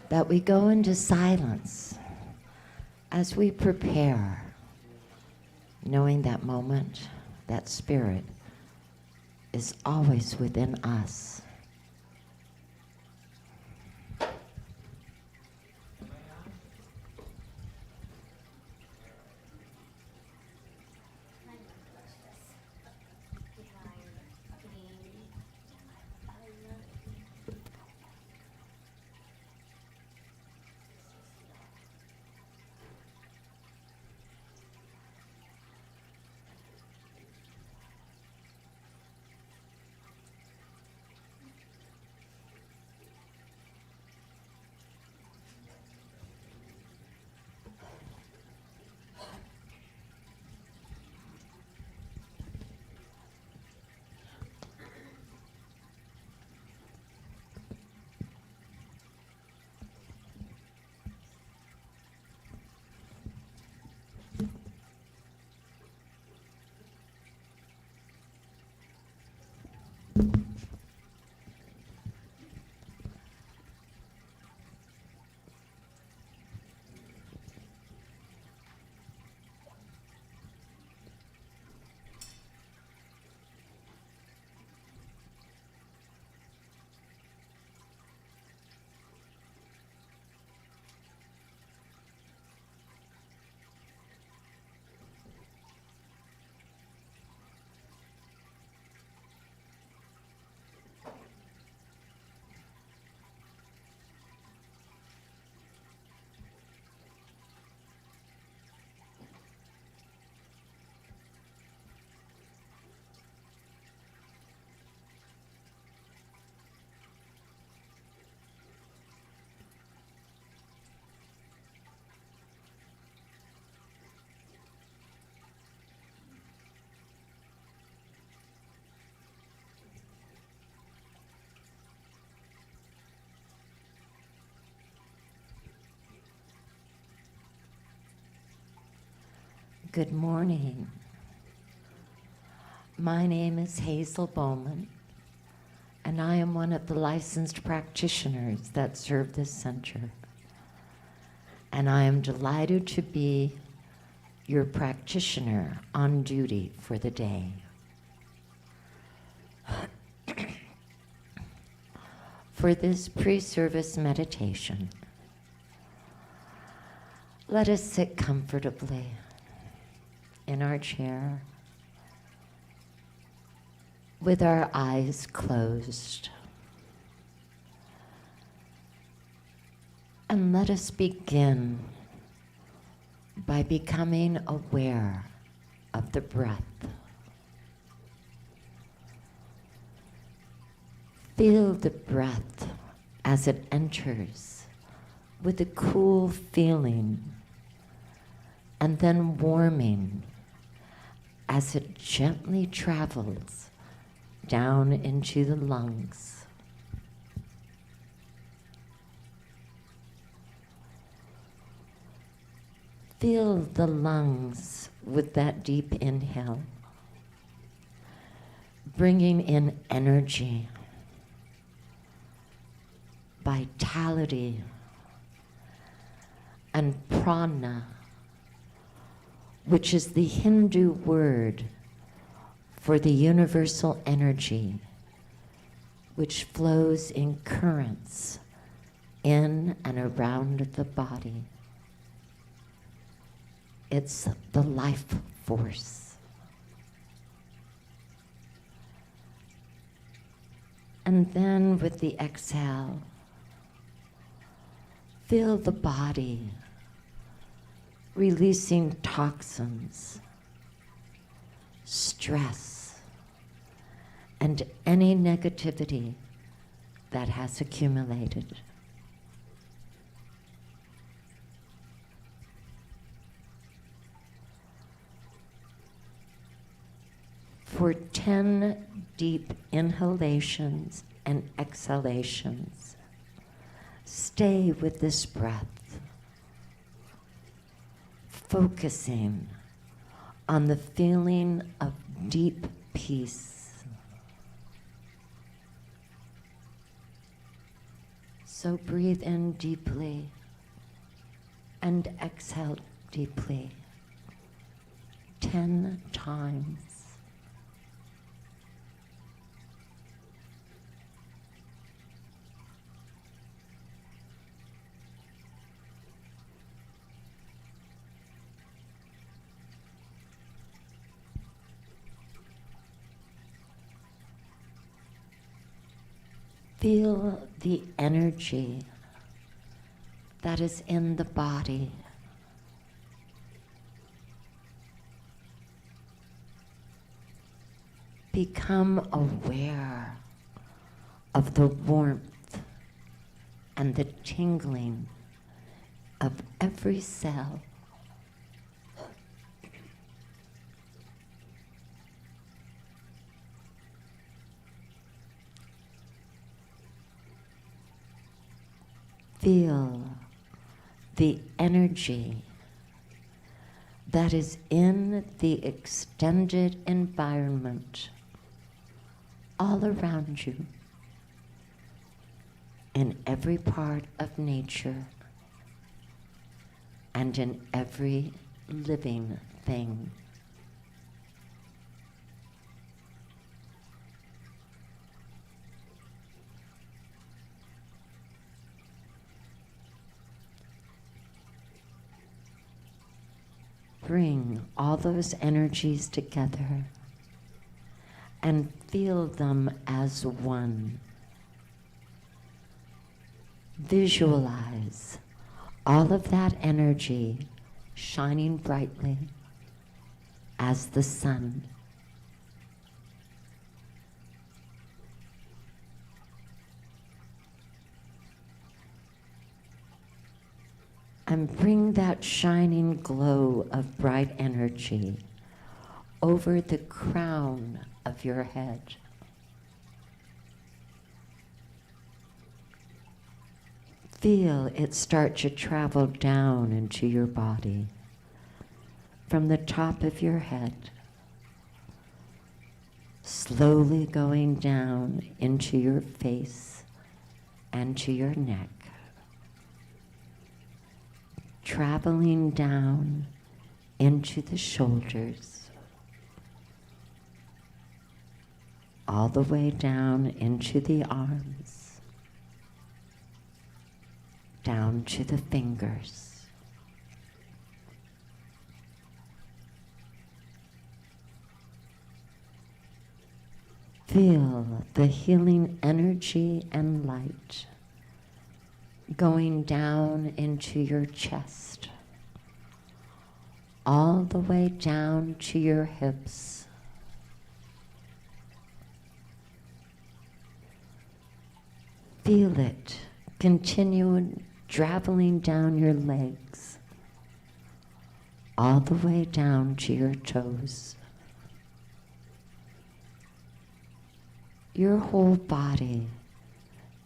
that we go into silence as we prepare, knowing that moment, that spirit is always within us. Good morning. My name is Hazel Bowman, and I am one of the licensed practitioners that serve this center. And I am delighted to be your practitioner on duty for the day. For this pre-service meditation, let us sit comfortably in our chair with our eyes closed. And let us begin by becoming aware of the breath. Feel the breath as it enters with a cool feeling and then warming as it gently travels down into the lungs. Fill the lungs with that deep inhale, bringing in energy, vitality, and prana, which is the Hindu word for the universal energy which flows in currents in and around the body. It's the life force. And then with the exhale, fill the body, releasing toxins, stress, and any negativity that has accumulated. For 10 deep inhalations and exhalations, stay with this breath, focusing on the feeling of deep peace, So breathe in deeply and exhale deeply 10 times. Feel the energy that is in the body. Become aware of the warmth and the tingling of every cell. Feel the energy that is in the extended environment all around you, in every part of nature and in every living thing. Bring all those energies together and feel them as one. Visualize all of that energy shining brightly as the sun. And bring that shining glow of bright energy over the crown of your head. Feel it start to travel down into your body from the top of your head, slowly going down into your face and to your neck, traveling down into the shoulders, all the way down into the arms, down to the fingers. Feel the healing energy and light going down into your chest, all the way down to your hips. Feel it continue traveling down your legs, all the way down to your toes. Your whole body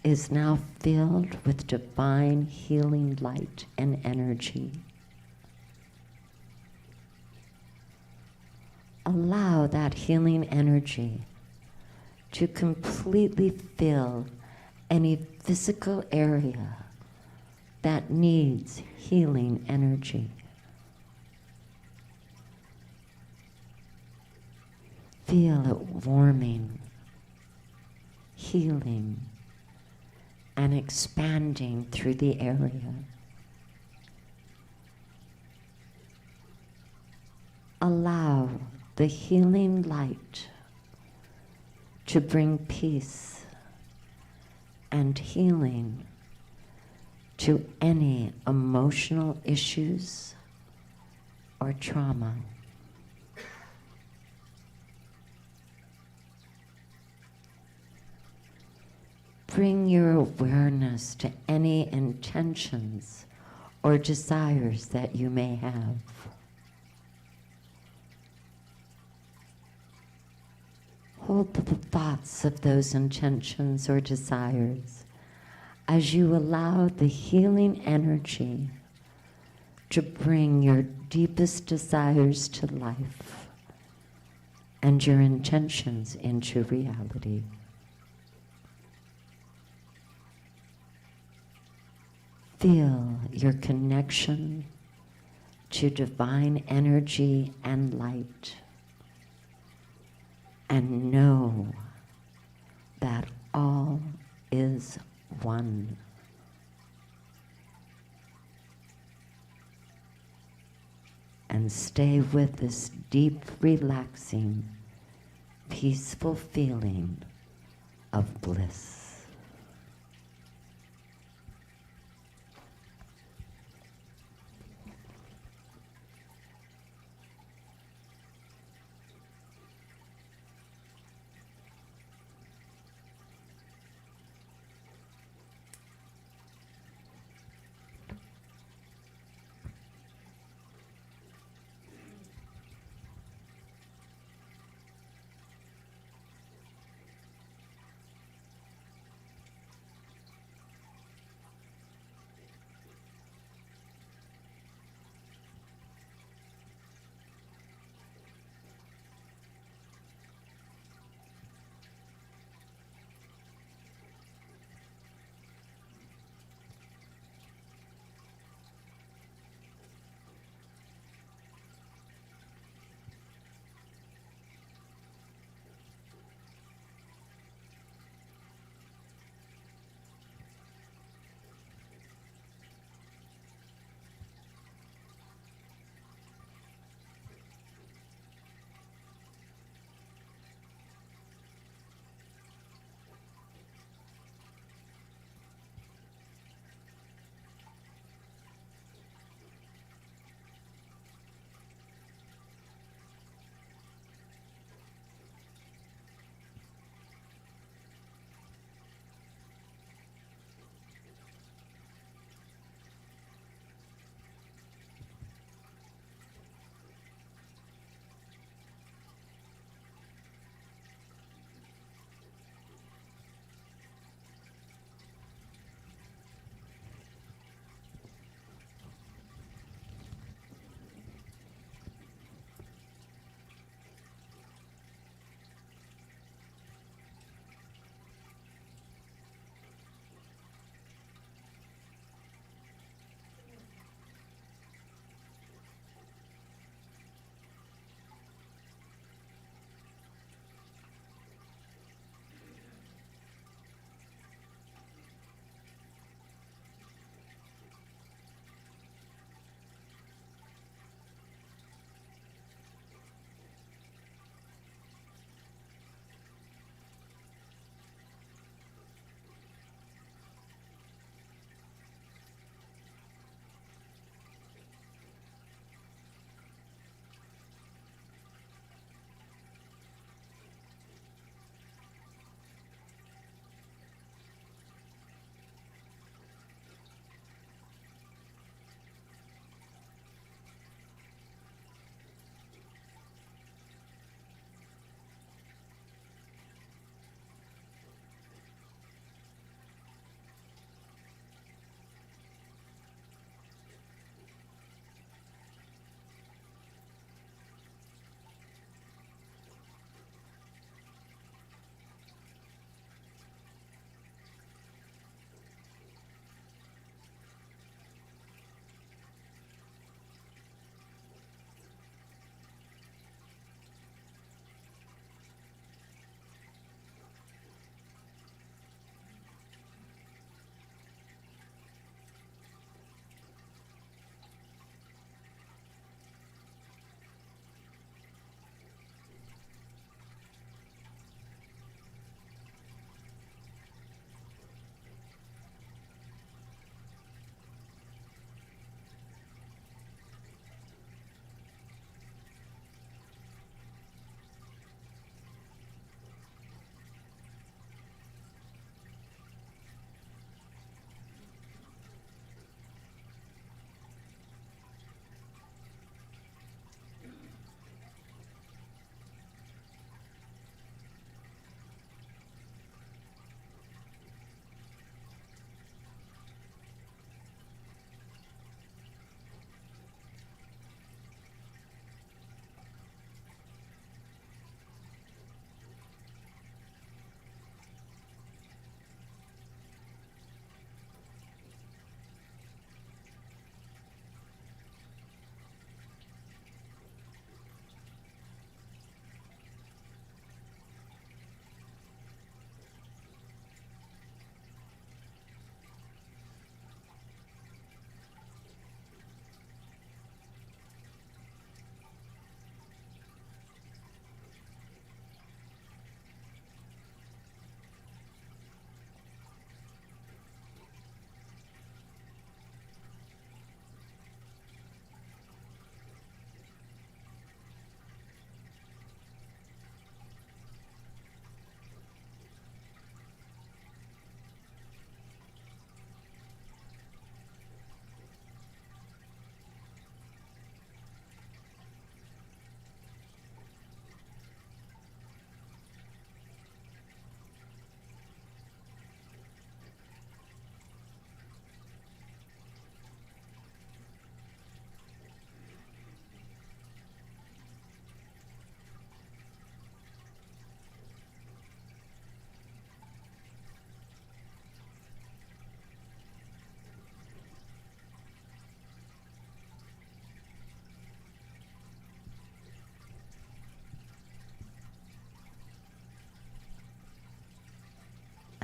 is now filled with divine healing light and energy. Allow that healing energy to completely fill any physical area that needs healing energy. Feel it warming, healing, and expanding through the area. Allow the healing light to bring peace and healing to any emotional issues or trauma. Bring your awareness to any intentions or desires that you may have. Hold the thoughts of those intentions or desires as you allow the healing energy to bring your deepest desires to life and your intentions into reality. Feel your connection to divine energy and light, and know that all is one. And stay with this deep, relaxing, peaceful feeling of bliss.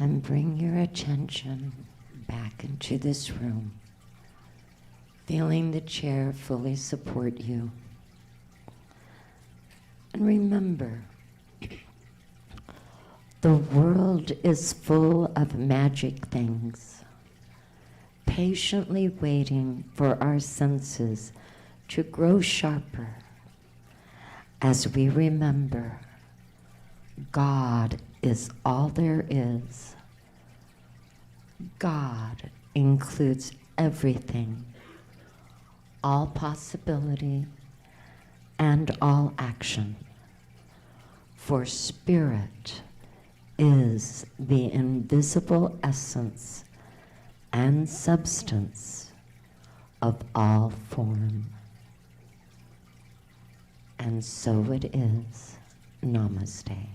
And bring your attention back into this room, feeling the chair fully support you. And remember, the world is full of magic things, patiently waiting for our senses to grow sharper as we remember God is all there is. God includes everything, all possibility, and all action. For spirit is the invisible essence and substance of all form. And so it is. Namaste.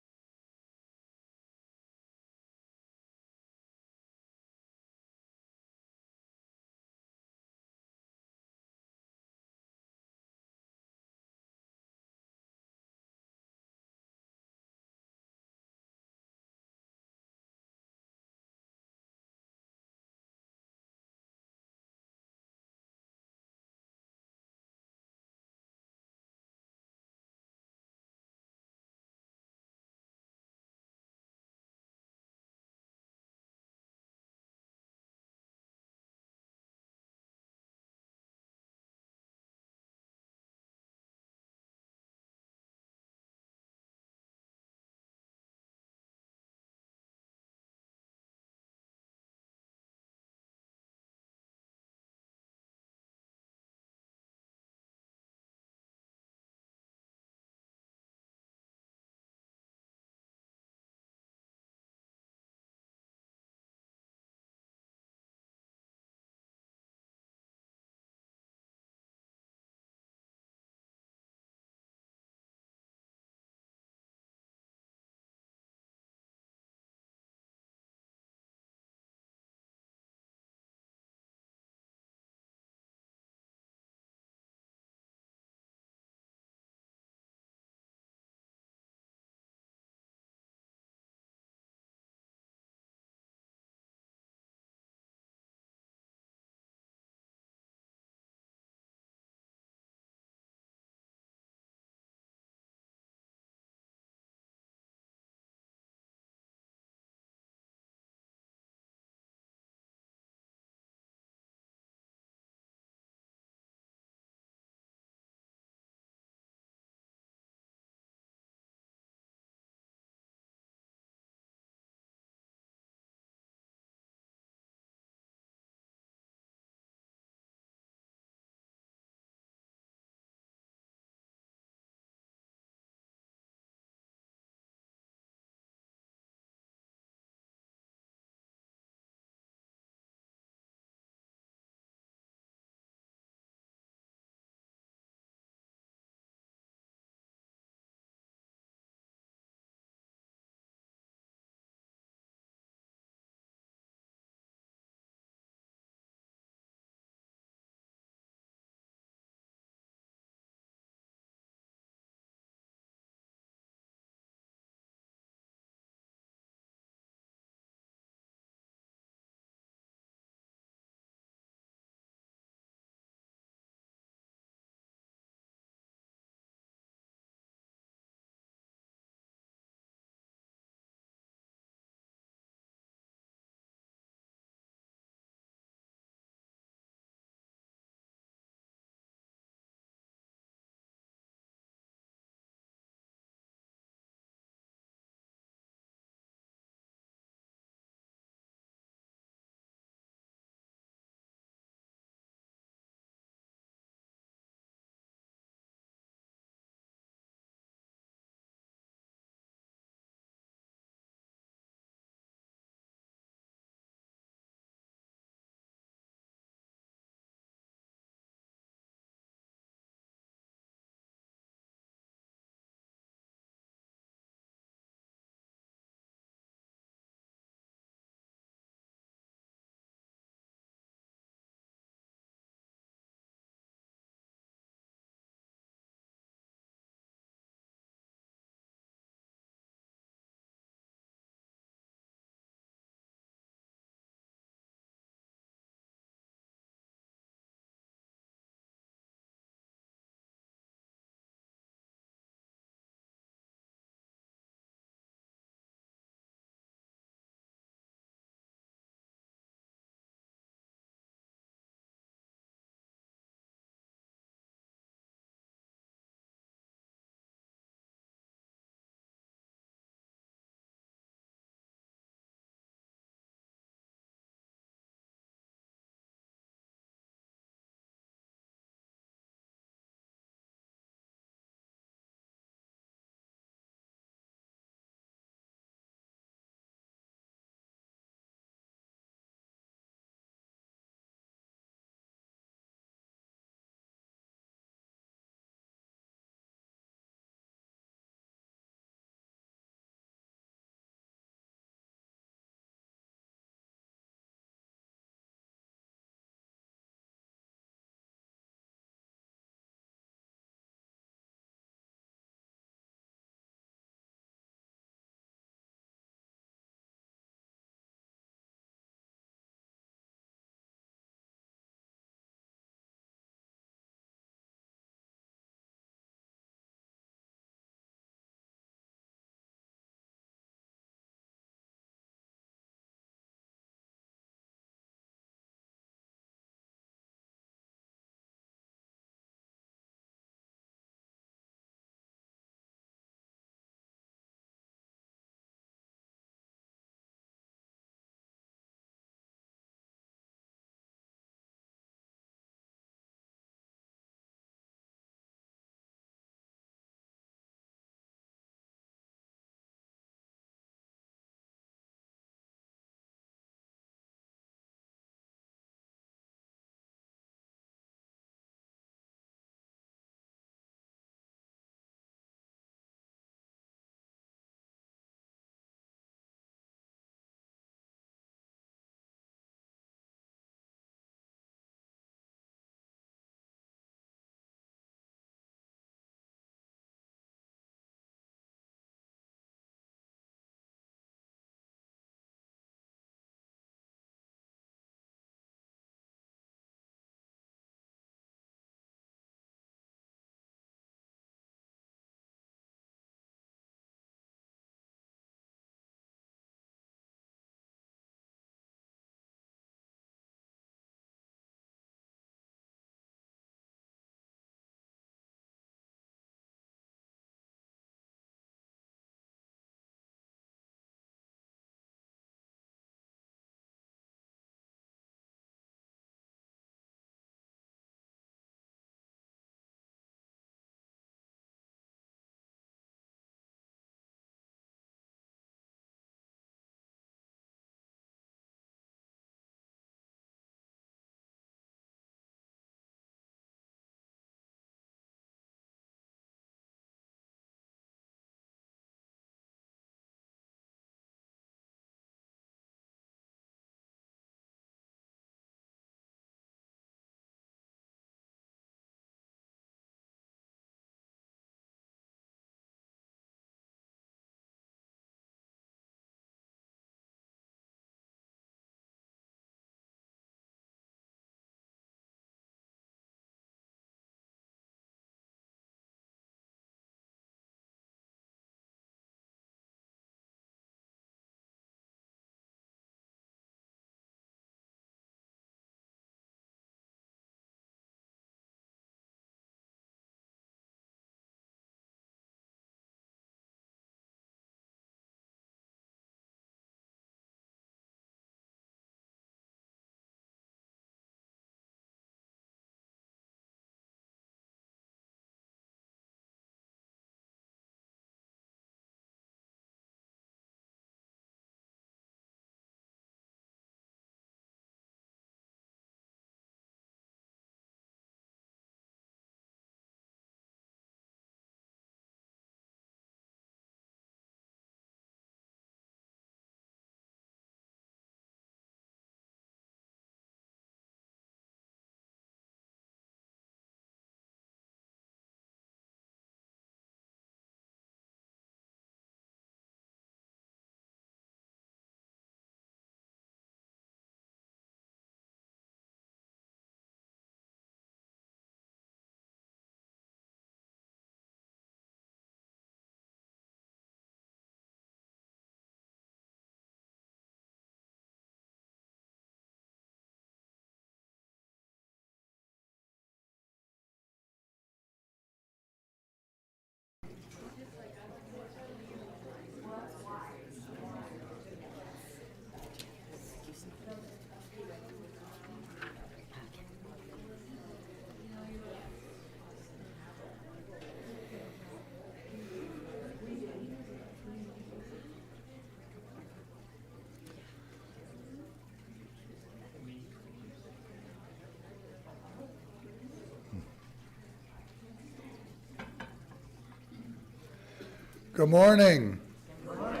Good morning. Good morning.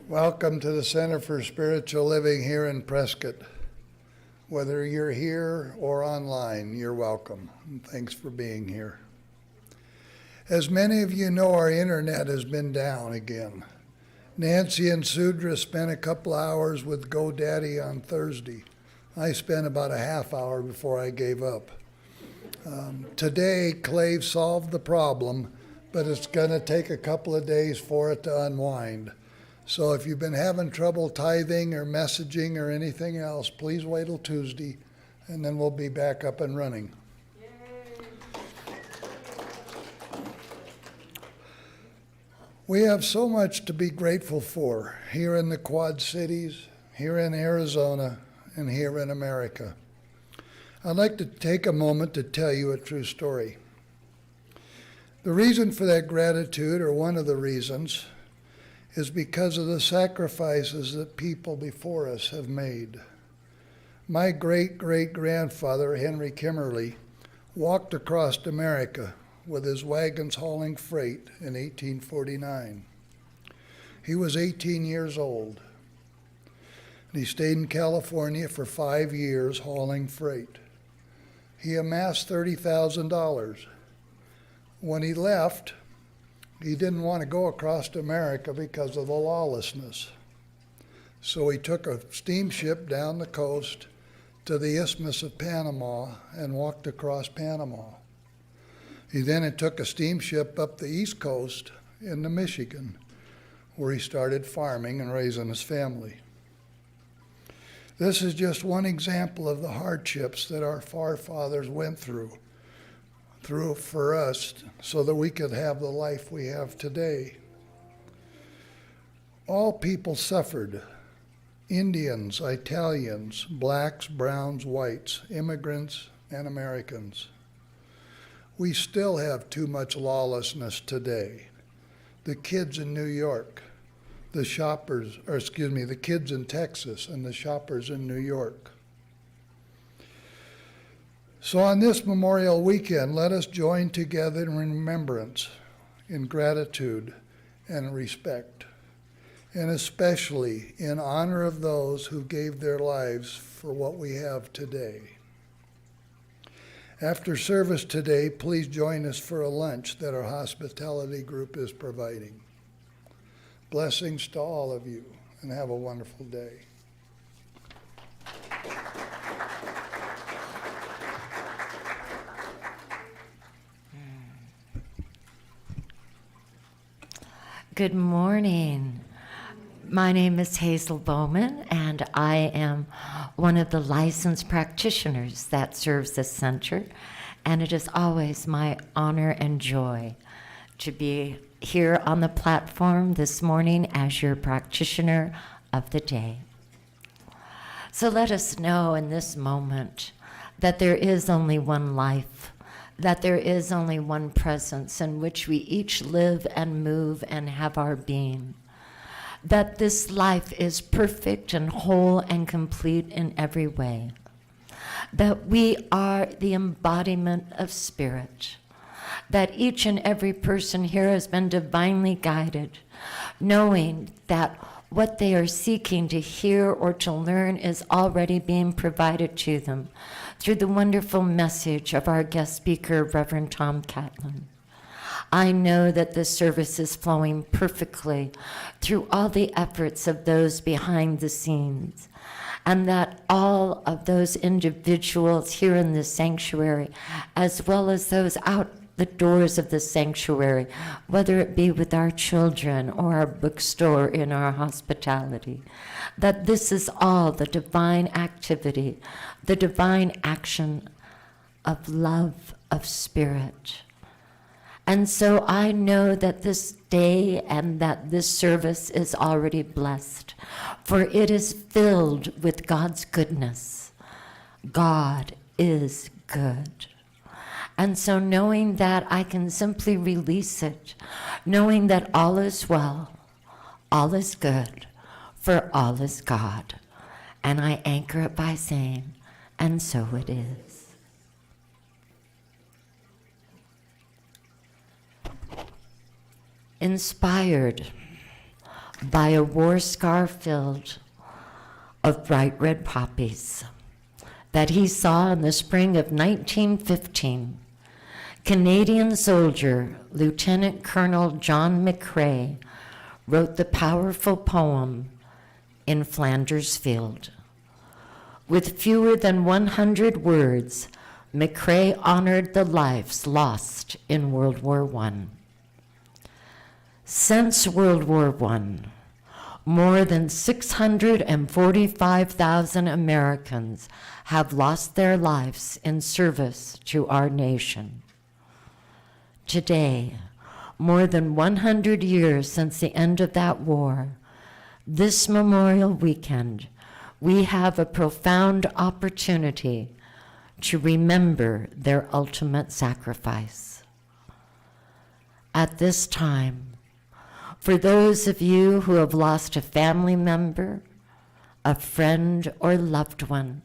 Welcome to the Center for Spiritual Living here in Prescott. Whether you're here or online, you're welcome. And thanks for being here. As many of you know, our internet has been down again. Nancy and Sudra spent a couple hours with GoDaddy on Thursday. I spent about a half hour before I gave up. Today, Clave solved the problem, but it's going to take a couple of days for it to unwind. So if you've been having trouble tithing or messaging or anything else, please wait till Tuesday, and then we'll be back up and running. We have so much to be grateful for here in the Quad Cities, here in Arizona, and here in America. I'd like to take a moment to tell you a true story. The reason for that gratitude, or one of the reasons, is because of the sacrifices that people before us have made. My great-great-grandfather, Henry Kimmerly, walked across America with his wagons hauling freight in 1849. He was 18 years old. He stayed in California for 5 years hauling freight. He amassed $30,000. When he left, he didn't want to go across America because of the lawlessness. So he took a steamship down the coast to the Isthmus of Panama and walked across Panama. He then took a steamship up the East Coast into Michigan, where he started farming and raising his family. This is just one example of the hardships that our forefathers went through for us so that we could have the life we have today. All people suffered. Indians, Italians, blacks, browns, whites, immigrants, and Americans. We still have too much lawlessness today. The kids in New York, the kids in Texas and the shoppers in New York. So on this Memorial Weekend, let us join together in remembrance, in gratitude and respect, and especially in honor of those who gave their lives for what we have today. After service today, please join us for a lunch that our hospitality group is providing. Blessings to all of you, and have a wonderful day. Good morning. My name is Hazel Bowman, and I am one of the licensed practitioners that serves this center, and it is always my honor and joy to be here on the platform this morning as your practitioner of the day. So let us know in this moment that there is only one life, that there is only one presence in which we each live and move and have our being, that this life is perfect and whole and complete in every way, that we are the embodiment of spirit, that each and every person here has been divinely guided, knowing that what they are seeking to hear or to learn is already being provided to them through the wonderful message of our guest speaker, Reverend Tom Catlin. I know that this service is flowing perfectly through all the efforts of those behind the scenes, and that all of those individuals here in this sanctuary, as well as those out the doors of the sanctuary, whether it be with our children or our bookstore in our hospitality, that this is all the divine activity, the divine action of love of spirit. And so I know that this day and that this service is already blessed, for it is filled with God's goodness. God is good. And so knowing that, I can simply release it, knowing that all is well, all is good, for all is God. And I anchor it by saying, and so it is. inspired by a war scar filled of bright red poppies that he saw in the spring of 1915, Canadian soldier Lieutenant Colonel John McCrae wrote the powerful poem In Flanders Field. With fewer than 100 words, McCrae honored the lives lost in World War I. Since World War I, more than 645,000 Americans have lost their lives in service to our nation. Today, more than 100 years since the end of that war, this Memorial Weekend, we have a profound opportunity to remember their ultimate sacrifice. At this time, for those of you who have lost a family member, a friend, or loved one,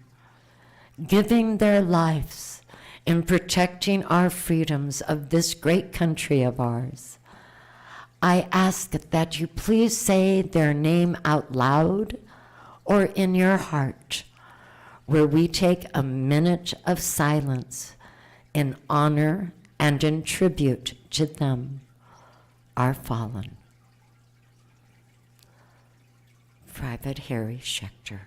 giving their lives in protecting our freedoms of this great country of ours, I ask that you please say their name out loud or in your heart, where we take a minute of silence in honor and in tribute to them, our fallen. Private Harry Schechter.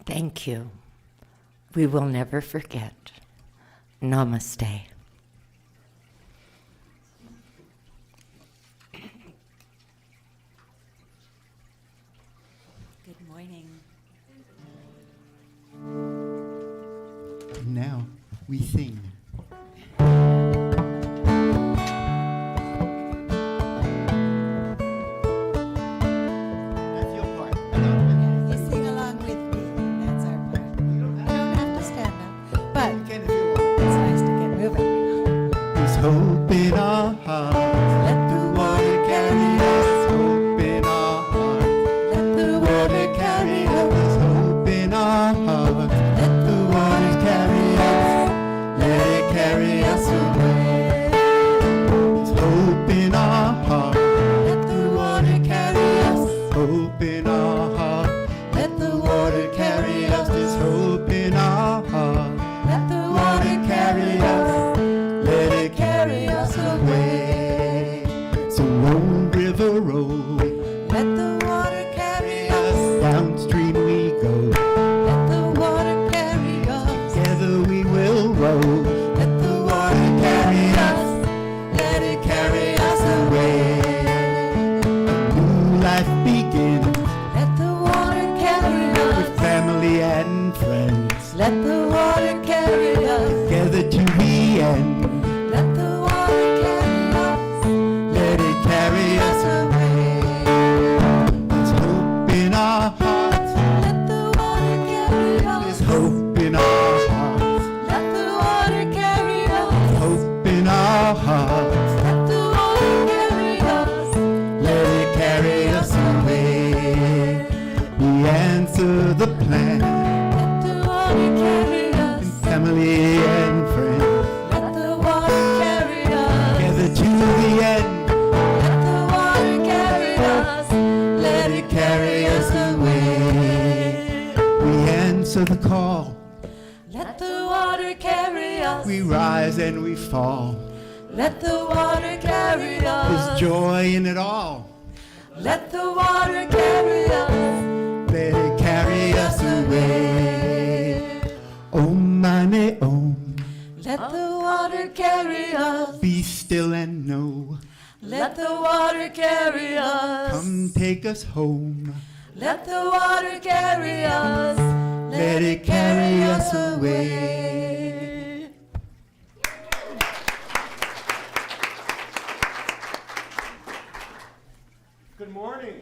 Thank you. We will never forget. Namaste. Good morning. And now we sing. That's your part. You sing along with me. That's our part. You don't have to stand up, but You can if you want. it's nice to get moving. There's hope in our hearts. Let the water carry us. Hope in our hearts. Let the water carry us. There's hope in our hearts. Let the water carry us. Let it carry us away. There's hope in our hearts. Let the water carry us. Hope in our hearts. Let the water carry us. There's hope in our hearts. Let the water carry us. Let it Carry us away. So old river roll, Let the water carry us. downstream we go. Let the water carry us. Together we will roll. Let the water carry us. Let it carry us away. New life begins Let the water carry with us. family and friends. Let the water carry us. Together to the end. Let the water carry us. Let it carry us away. Let the water carry us. We rise and we fall. Let the water carry us. There's joy in it all. Let the water carry us. Let it carry us away. Om mane om. Let the water carry us. Be still and know. Let the water carry us. Come take us home. Let the water carry us. Let it carry us away. Good morning.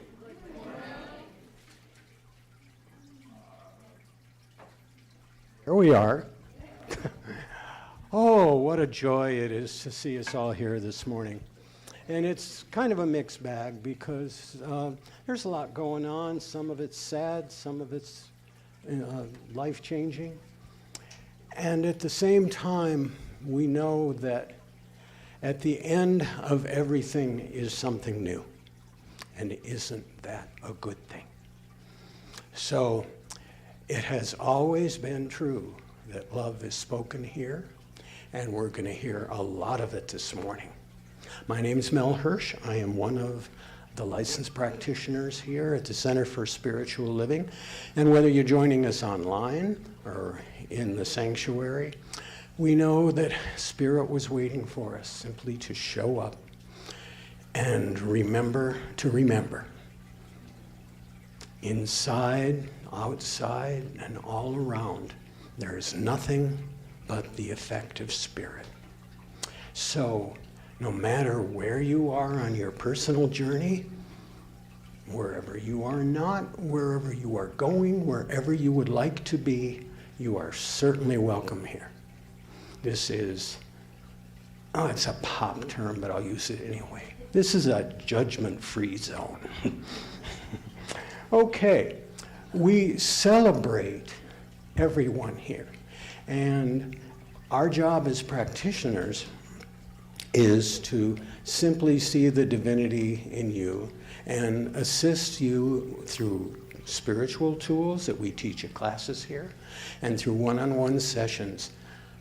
Here we are. Oh, what a joy it is to see us all here this morning. And it's kind of a mixed bag because there's a lot going on. Some of it's sad, some of it's life-changing. And at the same time, we know that at the end of everything is something new. And isn't that a good thing? So it has always been true that love is spoken here, and we're going to hear a lot of it this morning. My name is Mel Hirsch. I am one of the licensed practitioners here at the Center for Spiritual Living. And whether you're joining us online or in the sanctuary, we know that Spirit was waiting for us simply to show up and remember to remember. Inside, outside, and all around, there is nothing but the effect of Spirit. So, no matter where you are on your personal journey, wherever you are not, wherever you are going, wherever you would like to be, you are certainly welcome here. This is, it's a pop term, but I'll use it anyway. This is a judgment-free zone. Okay, we celebrate everyone here. And our job as practitioners is to simply see the divinity in you and assist you through spiritual tools that we teach at classes here and through one-on-one sessions,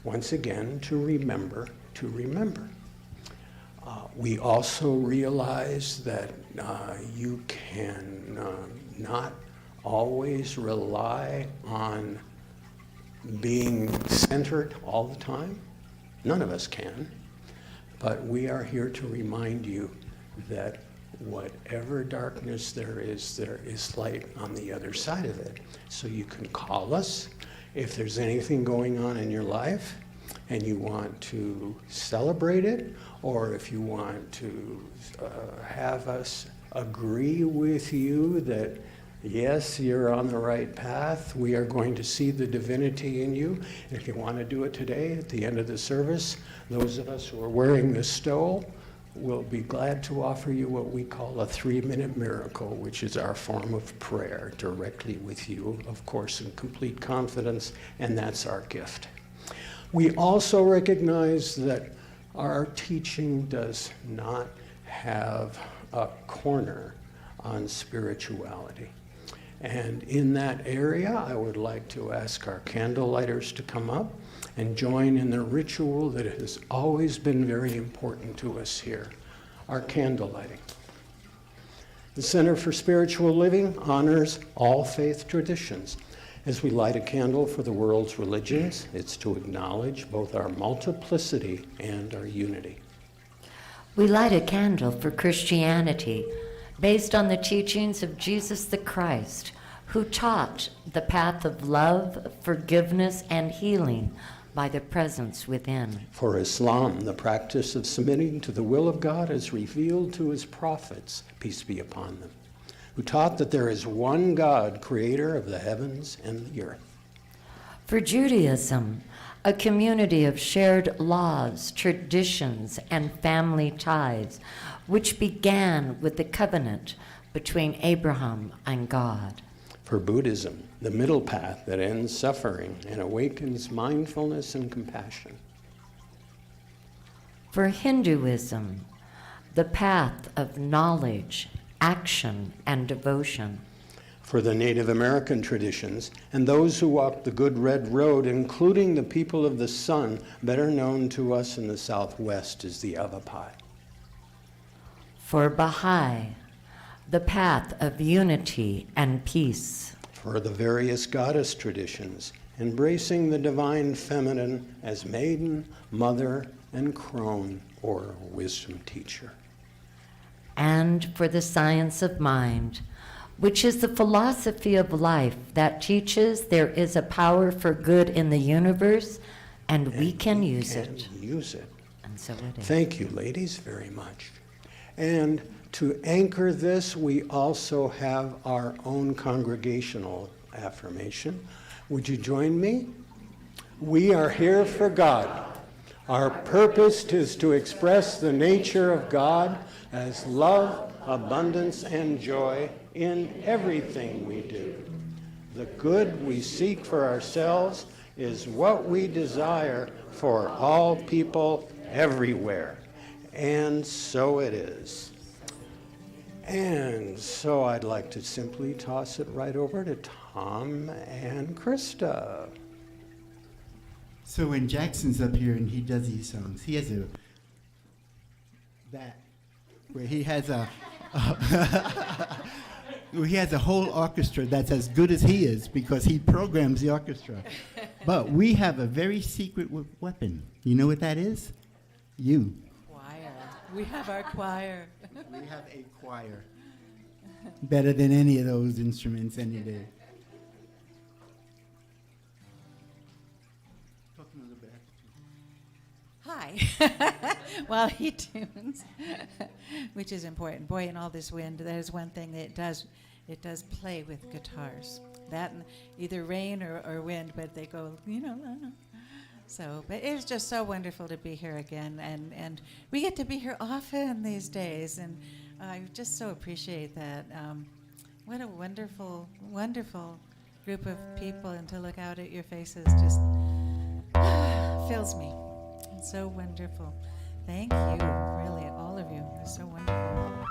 once again, to remember to remember. We also realize that you can not always rely on being centered all the time. None of us can. But we are here to remind you that whatever darkness there is light on the other side of it. So you can call us if there's anything going on in your life and you want to celebrate it, or if you want to have us agree with you that yes, you're on the right path. We are going to see the divinity in you. And if you want to do it today, at the end of the service, those of us who are wearing the stole will be glad to offer you what we call a 3-minute miracle, which is our form of prayer directly with you, of course, in complete confidence, and that's our gift. We also recognize that our teaching does not have a corner on spirituality. And in that area, I would like to ask our candle lighters to come up and join in the ritual that has always been very important to us here, our candle lighting. The Center for Spiritual Living honors all faith traditions. As we light a candle for the world's religions, it's to acknowledge both our multiplicity and our unity. We light a candle for Christianity, based on the teachings of Jesus the Christ, who taught the path of love, forgiveness, and healing by the presence within. For Islam, the practice of submitting to the will of God as revealed to his prophets, peace be upon them, who taught that there is one God, creator of the heavens and the earth. For Judaism, a community of shared laws, traditions, and family ties, which began with the covenant between Abraham and God. For Buddhism, the middle path that ends suffering and awakens mindfulness and compassion. For Hinduism, the path of knowledge, action, and devotion. for the Native American traditions, and those who walk the Good Red Road, including the people of the sun, better known to us in the Southwest as the Avapai. For Baha'i, the path of unity and peace. For the various goddess traditions, embracing the divine feminine as maiden, mother, and crone, or wisdom teacher. And for the science of mind, which is the philosophy of life that teaches there is a power for good in the universe, and we can use it. Use it. And so it is. Thank you, ladies, very much. And to anchor this, we also have our own congregational affirmation. Would you join me? We are here for God. Our purpose is to express the nature of God as love, abundance, and joy in everything we do. The good we seek for ourselves is what we desire for all people everywhere. And so it is. And so I'd like to simply toss it right over to Tom and Krista. So when Jackson's up here and he does these songs, he has where he has he has a whole orchestra that's as good as he is because he programs the orchestra. But we have a very secret weapon. You know what that is? You. Choir. We have our choir. We have a choir. Better than any of those instruments any day. Talking a little bit Hi. While he tunes, which is important. Boy, in all this wind, there's one thing that it does play with guitars. That and either rain or wind, but they go, So, but it's just so wonderful to be here again, and we get to be here often these days, and I just so appreciate that. What a wonderful, wonderful group of people, and to look out at your faces just fills me. It's so wonderful. Thank you, really, all of you. It's so wonderful.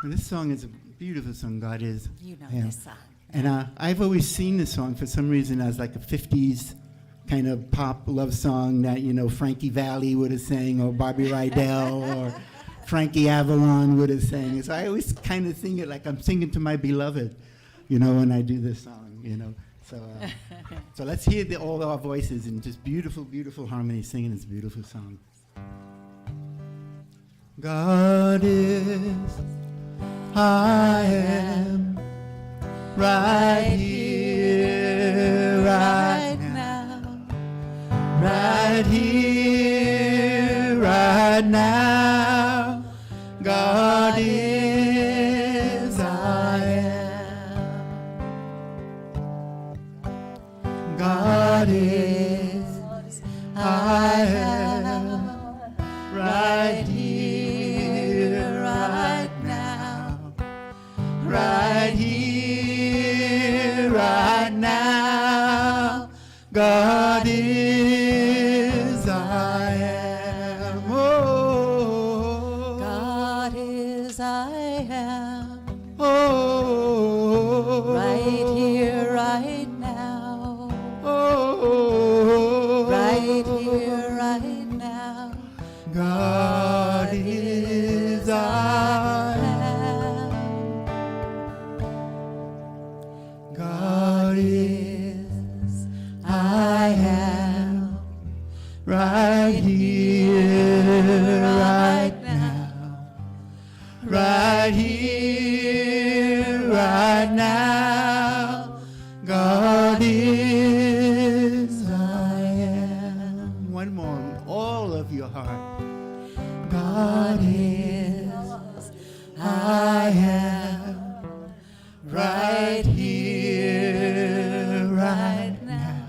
Well, this song is a beautiful song, God Is. You know Yeah. this song. And I've always seen this song for some reason as like a 50s kind of pop love song that, Frankie Valli would have sang, or Bobby Rydell, or Frankie Avalon would have sang. So I always kind of sing it like I'm singing to my beloved, when I do this song, So let's hear all our voices in just beautiful, beautiful harmony singing this beautiful song. God is, I am, right here, right now, right here, right now. God is, I am. God is, I am, right here, right now, right here, right now. God is, I am. Oh, God is, I am. oh, Right here, right now. oh, Right here, right now. God is, I am. God is, I am. Right here, right now. Right here, right now. God is, I am. One more, all of your heart. God is, I am. Right here, right now.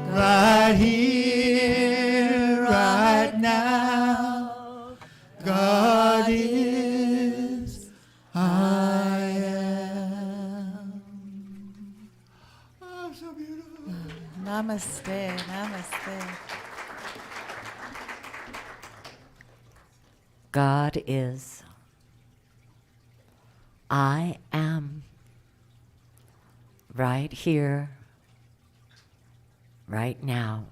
Right here, right now. God is, I am. Oh, so beautiful. Namaste, namaste. God is. I am. right here, right now.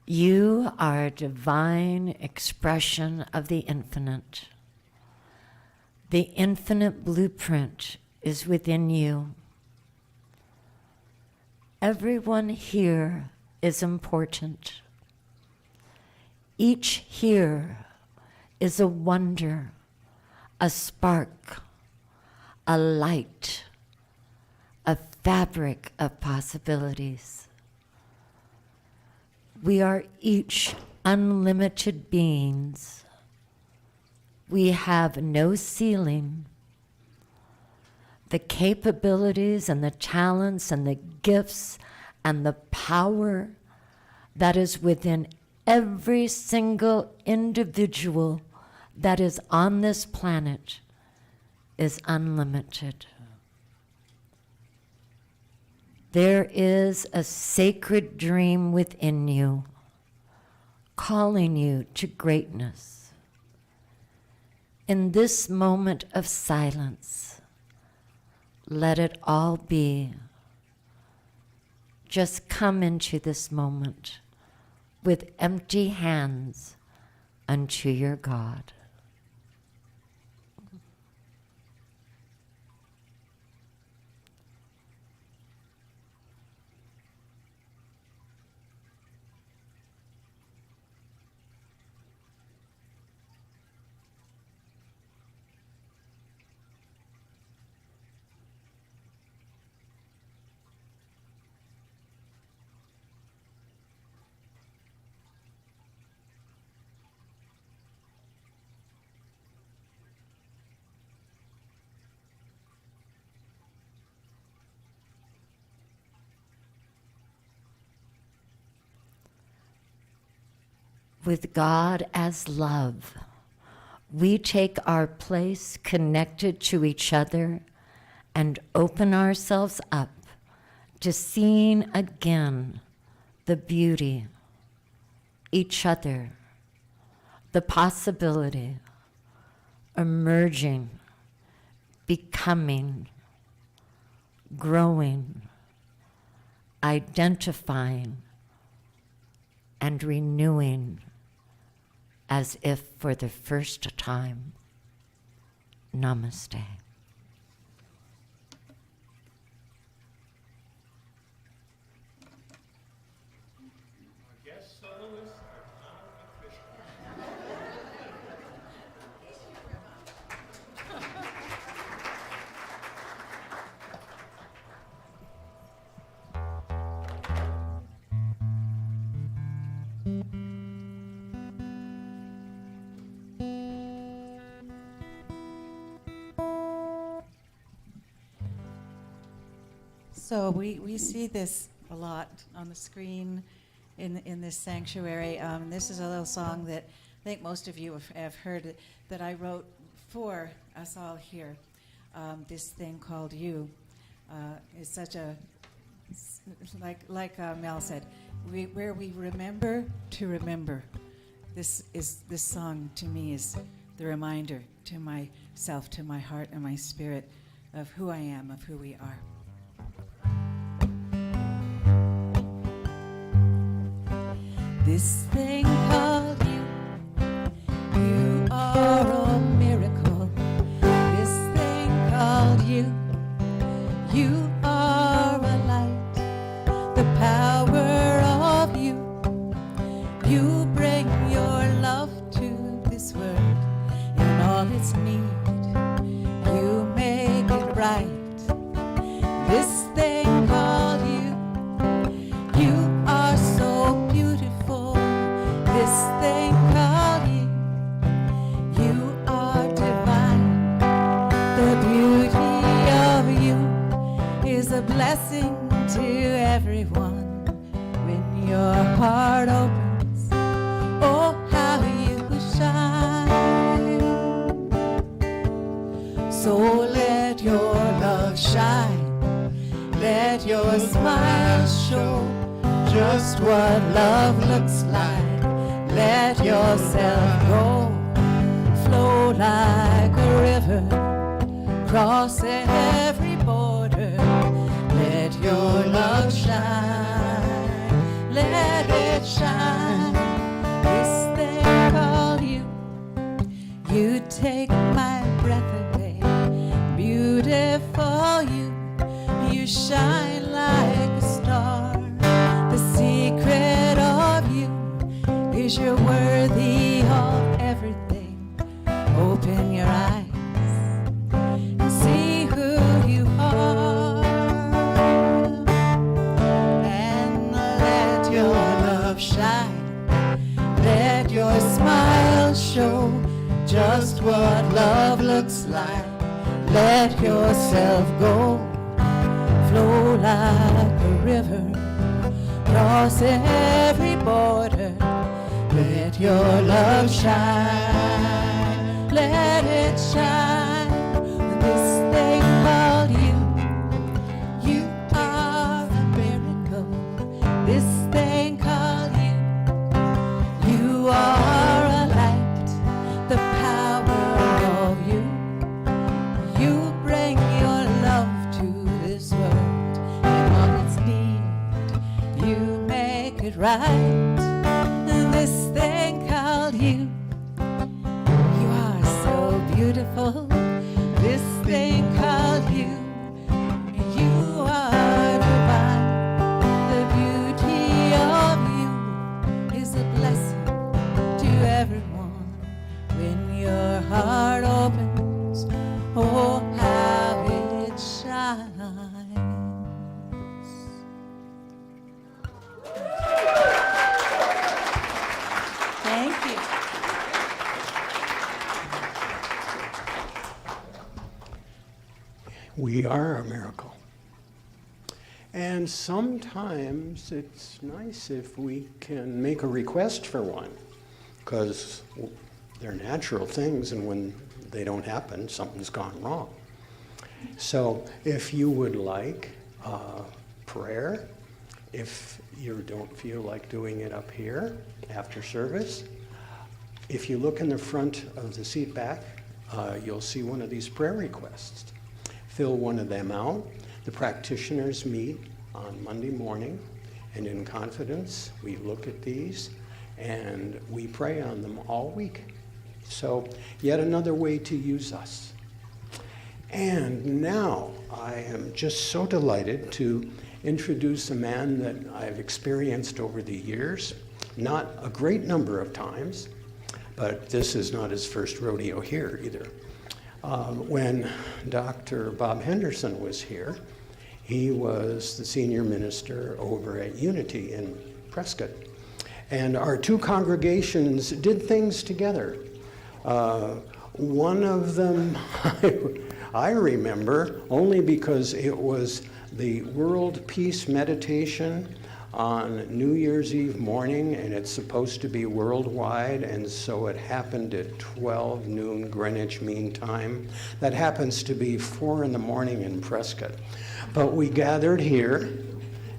You are a divine expression of the infinite. The infinite blueprint is within you. Everyone here is important. Each here is a wonder, a spark, a light, a fabric of possibilities. We are each unlimited beings. We have no ceiling. The capabilities and the talents and the gifts and the power that is within every single individual that is on this planet is unlimited. There is a sacred dream within you, calling you to greatness. In this moment of silence, let it all be. Just come into this moment with empty hands unto your God. With God as love, we take our place connected to each other and open ourselves up to seeing again the beauty, each other, the possibility, emerging, becoming, growing, identifying, and renewing as if for the first time. Namaste. So we see this a lot on the screen in this sanctuary. This is a little song that I think most of you have heard that I wrote for us all here. This thing called You is such a, like Mel said, where we remember to remember. This song to me is the reminder to myself, to my heart and my spirit of who I am, of who we are. This thing called you, you are a miracle. This thing called you, you are a light. The power of you, you bring your love to this world in all its need. You make it right. This thing called you, you are so beautiful. This thing called you, you are divine. The beauty of you is a blessing to everyone. When your heart opens, oh how you shine. So let your love shine. Let your smile show just what love looks like. Let yourself go, flow like a river, cross every border. beautiful you. You shine like a star. The secret of you is you're worthy of everything. Open your eyes and see who you are, and let your love shine. Let your smile show just what love looks like. Let yourself go, flow like a river, cross every border. Let your love shine, let it shine. This thing called you, you are a miracle. This thing called you, you are a light, the power of you. You bring your love to this world, and all its need, you make it right. This thing called you, you are so beautiful. This thing called you, you are divine. The beauty of you is a blessing to everyone. When your heart opens, oh, how it shines. Thank you. We are a miracle. And sometimes it's nice if we can make a request for one, because they're natural things, and when they don't happen, something's gone wrong. So if you would like prayer, if you don't feel like doing it up here after service, if you look in the front of the seat back, you'll see one of these prayer requests. Fill one of them out. The practitioners meet on Monday morning, and in confidence, we look at these and we pray on them all week. So, yet another way to use us. And now I am just so delighted to introduce a man that I've experienced over the years, not a great number of times, but this is not his first rodeo here either. When Dr. Bob Henderson was here, he was the senior minister over at Unity in Prescott. And our two congregations did things together. One of them I remember only because it was the World Peace Meditation on New Year's Eve morning, and it's supposed to be worldwide, and so it happened at 12 noon Greenwich Mean Time. That happens to be 4 in the morning in Prescott. But we gathered here,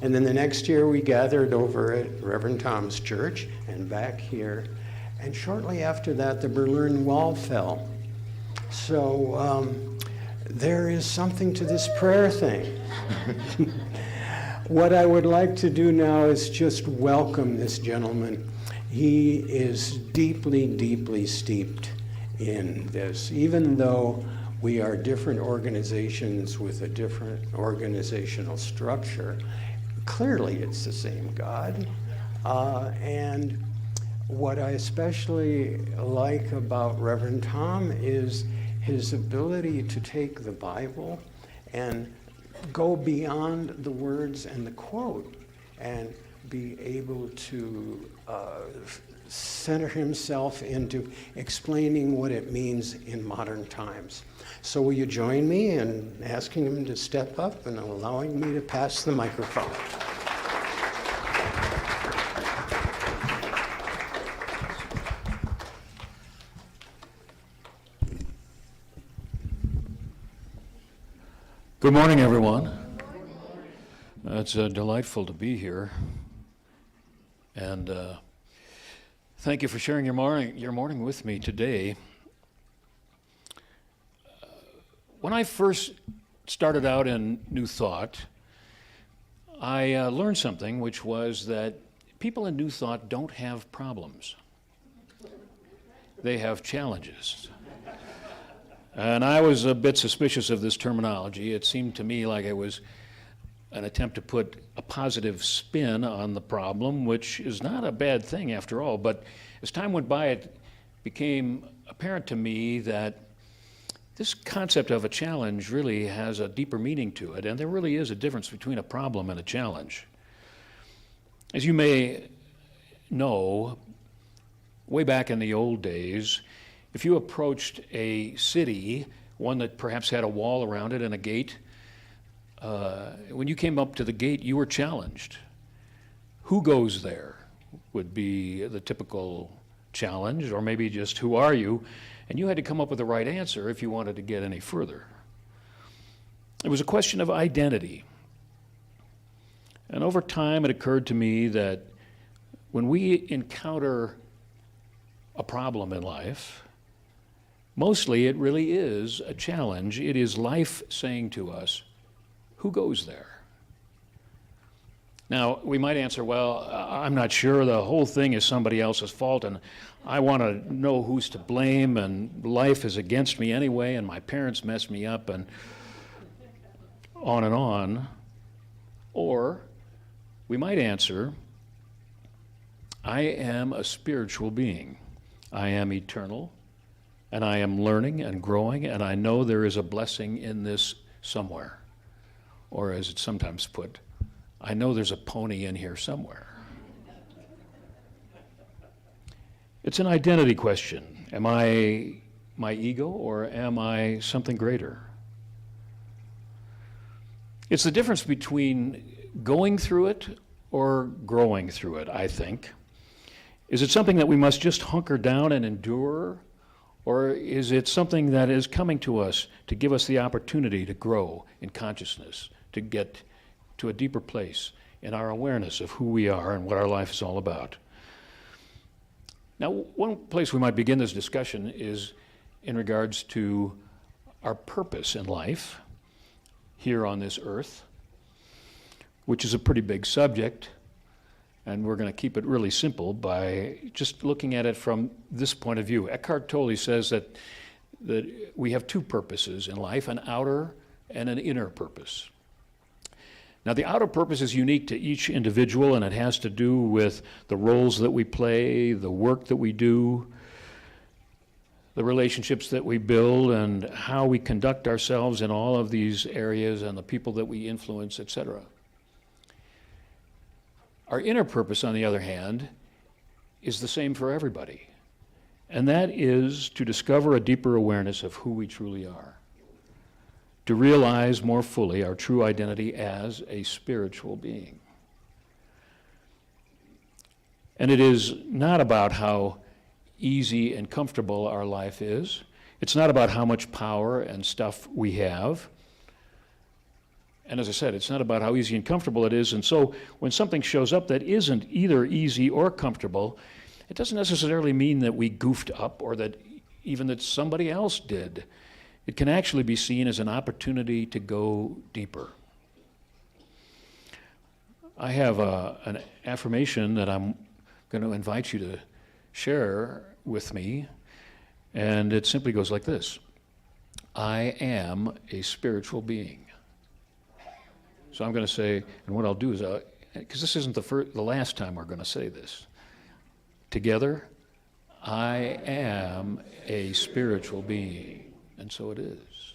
and then the next year we gathered over at Reverend Tom's church and back here, and shortly after that the Berlin Wall fell. So there is something to this prayer thing. What I would like to do now is just welcome this gentleman. He is deeply, deeply steeped in this. Even though we are different organizations with a different organizational structure, clearly it's the same God. And what I especially like about Reverend Tom is his ability to take the Bible and go beyond the words and the quote and be able to center himself into explaining what it means in modern times. So will you join me in asking him to step up and allowing me to pass the microphone? Good morning, everyone. It's delightful to be here, and thank you for sharing your morning with me today. When I first started out in New Thought, I learned something, which was that people in New Thought don't have problems. They have challenges. And I was a bit suspicious of this terminology. It seemed to me like it was an attempt to put a positive spin on the problem, which is not a bad thing after all. But as time went by, it became apparent to me that this concept of a challenge really has a deeper meaning to it, and there really is a difference between a problem and a challenge. As you may know, way back in the old days, if you approached a city, one that perhaps had a wall around it and a gate, when you came up to the gate, you were challenged. Who goes there would be the typical challenge, or maybe just who are you? And you had to come up with the right answer if you wanted to get any further. It was a question of identity. And over time, it occurred to me that when we encounter a problem in life, mostly it really is a challenge. It is life saying to us, who goes there? Now, we might answer, well, I'm not sure, the whole thing is somebody else's fault, and I want to know who's to blame, and life is against me anyway, and my parents messed me up, and on and on. Or we might answer, I am a spiritual being. I am eternal, and I am learning and growing, and I know there is a blessing in this somewhere. Or as it's sometimes put, I know there's a pony in here somewhere. It's an identity question. Am I my ego, or am I something greater? It's the difference between going through it or growing through it, I think. Is it something that we must just hunker down and endure, or is it something that is coming to us to give us the opportunity to grow in consciousness, to get to a deeper place in our awareness of who we are and what our life is all about? Now, one place we might begin this discussion is in regards to our purpose in life here on this earth, which is a pretty big subject, and we're going to keep it really simple by just looking at it from this point of view. Eckhart Tolle says that we have two purposes in life, an outer and an inner purpose. Now, the outer purpose is unique to each individual, and it has to do with the roles that we play, the work that we do, the relationships that we build, and how we conduct ourselves in all of these areas, and the people that we influence, etc. Our inner purpose, on the other hand, is the same for everybody, and that is to discover a deeper awareness of who we truly are, to realize more fully our true identity as a spiritual being. And it is not about how easy and comfortable our life is. It's not about how much power and stuff we have. And as I said, it's not about how easy and comfortable it is. And so when something shows up that isn't either easy or comfortable, it doesn't necessarily mean that we goofed up or that even that somebody else did. It can actually be seen as an opportunity to go deeper. I have an affirmation that I'm going to invite you to share with me, and it simply goes like this: I am a spiritual being. So I'm going to say, and what I'll do is, because this isn't the last time we're going to say this, together, I am a spiritual being. And so it is.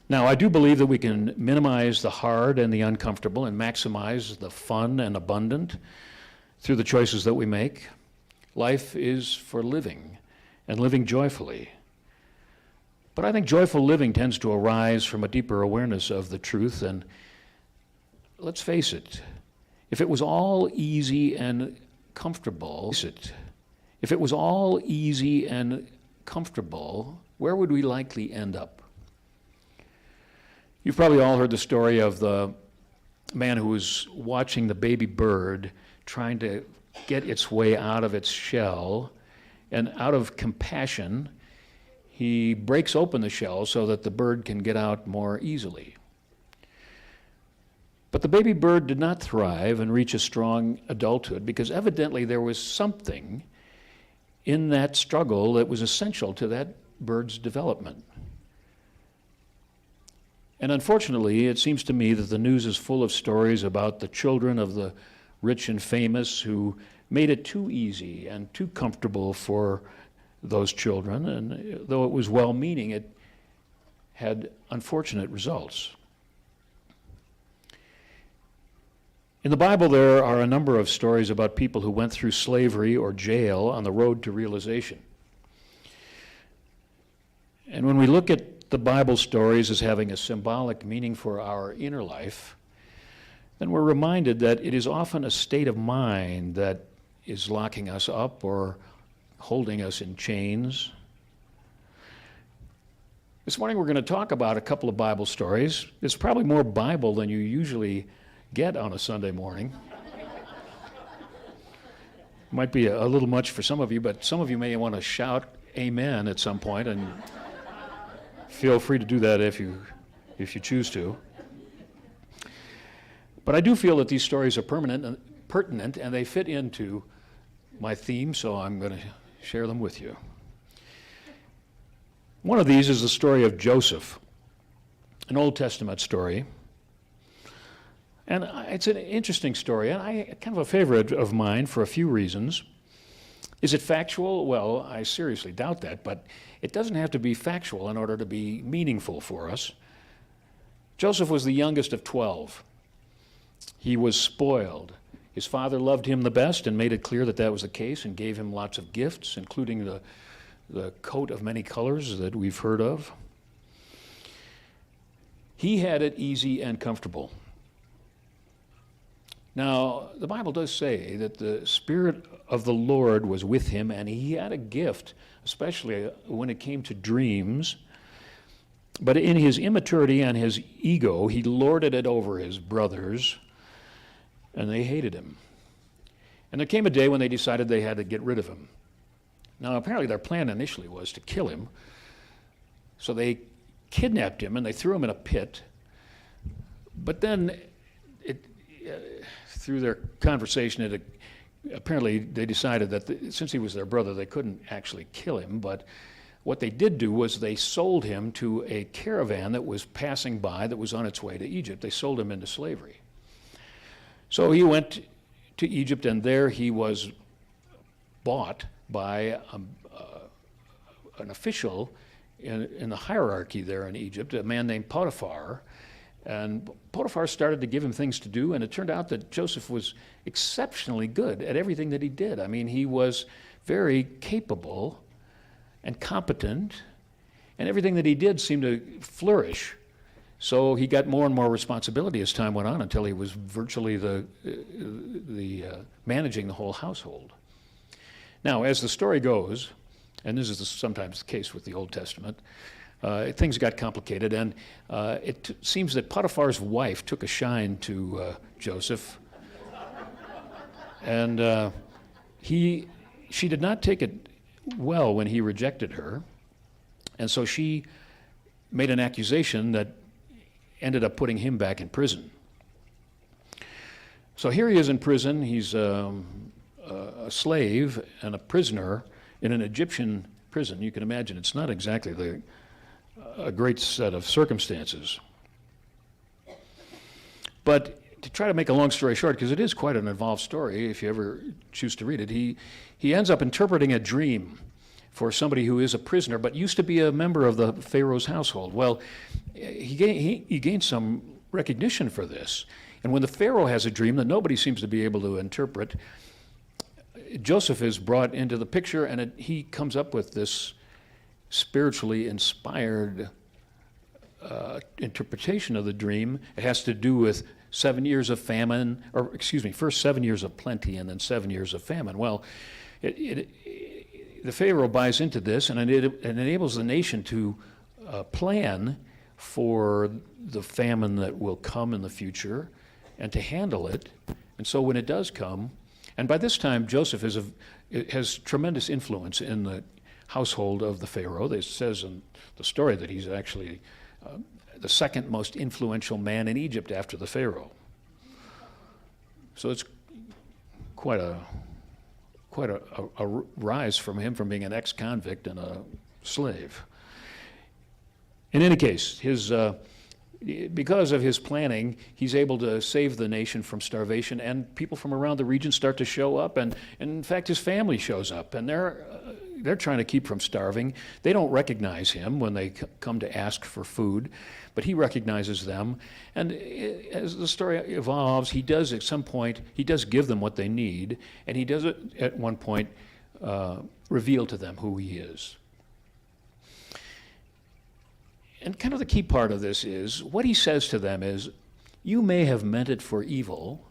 Now, I do believe that we can minimize the hard and the uncomfortable and maximize the fun and abundant through the choices that we make. Life is for living, and living joyfully. But I think joyful living tends to arise from a deeper awareness of the truth, and let's face it, if it was all easy and comfortable, where would we likely end up? You've probably all heard the story of the man who was watching the baby bird trying to get its way out of its shell, and out of compassion, he breaks open the shell so that the bird can get out more easily. But the baby bird did not thrive and reach a strong adulthood because evidently there was something in that struggle that was essential to that bird's development. And unfortunately, it seems to me that the news is full of stories about the children of the rich and famous who made it too easy and too comfortable for those children, and though it was well-meaning, it had unfortunate results. In the Bible, there are a number of stories about people who went through slavery or jail on the road to realization. And when we look at the Bible stories as having a symbolic meaning for our inner life, then we're reminded that it is often a state of mind that is locking us up or holding us in chains. This morning we're going to talk about a couple of Bible stories. It's probably more Bible than you usually get on a Sunday morning. Might be a little much for some of you, but some of you may want to shout amen at some point, and feel free to do that if you choose to. But I do feel that these stories are pertinent, and they fit into my theme, so I'm going to share them with you. One of these is the story of Joseph, an Old Testament story. And it's an interesting story, and kind of a favorite of mine for a few reasons. Is it factual? Well, I seriously doubt that, but it doesn't have to be factual in order to be meaningful for us. Joseph was the youngest of 12. He was spoiled. His father loved him the best and made it clear that that was the case and gave him lots of gifts, including the coat of many colors that we've heard of. He had it easy and comfortable. Now, the Bible does say that the Spirit of the Lord was with him, and he had a gift, especially when it came to dreams. But in his immaturity and his ego, he lorded it over his brothers, and they hated him. And there came a day when they decided they had to get rid of him. Now, apparently their plan initially was to kill him, so they kidnapped him and they threw him in a pit. But then through their conversation, apparently they decided that since he was their brother, they couldn't actually kill him. But what they did do was they sold him to a caravan that was passing by that was on its way to Egypt. They sold him into slavery. So he went to Egypt, and there he was bought by an official in the hierarchy there in Egypt, a man named Potiphar. And Potiphar started to give him things to do, and it turned out that Joseph was exceptionally good at everything that he did. I mean, he was very capable and competent, and everything that he did seemed to flourish. So he got more and more responsibility as time went on until he was virtually managing the whole household. Now, as the story goes, and this is sometimes the case with the Old Testament, things got complicated, and it seems that Potiphar's wife took a shine to Joseph, and she did not take it well when he rejected her, and so she made an accusation that ended up putting him back in prison. So here he is in prison. He's a slave and a prisoner in an Egyptian prison. You can imagine it's not exactly a great set of circumstances. But to try to make a long story short, because it is quite an involved story if you ever choose to read it, he ends up interpreting a dream for somebody who is a prisoner but used to be a member of the Pharaoh's household. Well, he gained some recognition for this. And when the Pharaoh has a dream that nobody seems to be able to interpret, Joseph is brought into the picture, and he comes up with this spiritually inspired interpretation of the dream. It has to do with 7 years of famine, first 7 years of plenty and then 7 years of famine. Well, the Pharaoh buys into this, and it enables the nation to plan for the famine that will come in the future and to handle it. And so when it does come, and by this time Joseph has tremendous influence in the household of the Pharaoh. It says in the story that he's actually the second most influential man in Egypt after the Pharaoh. So it's quite a rise from him from being an ex-convict and a slave. In any case, because of his planning, he's able to save the nation from starvation, and people from around the region start to show up, and in fact his family shows up, and they're trying to keep from starving. They don't recognize him when they come to ask for food, but he recognizes them, and as the story evolves, he does at some point, he does give them what they need, and he does it at one point reveal to them who he is. And kind of the key part of this is, what he says to them is, you may have meant it for evil,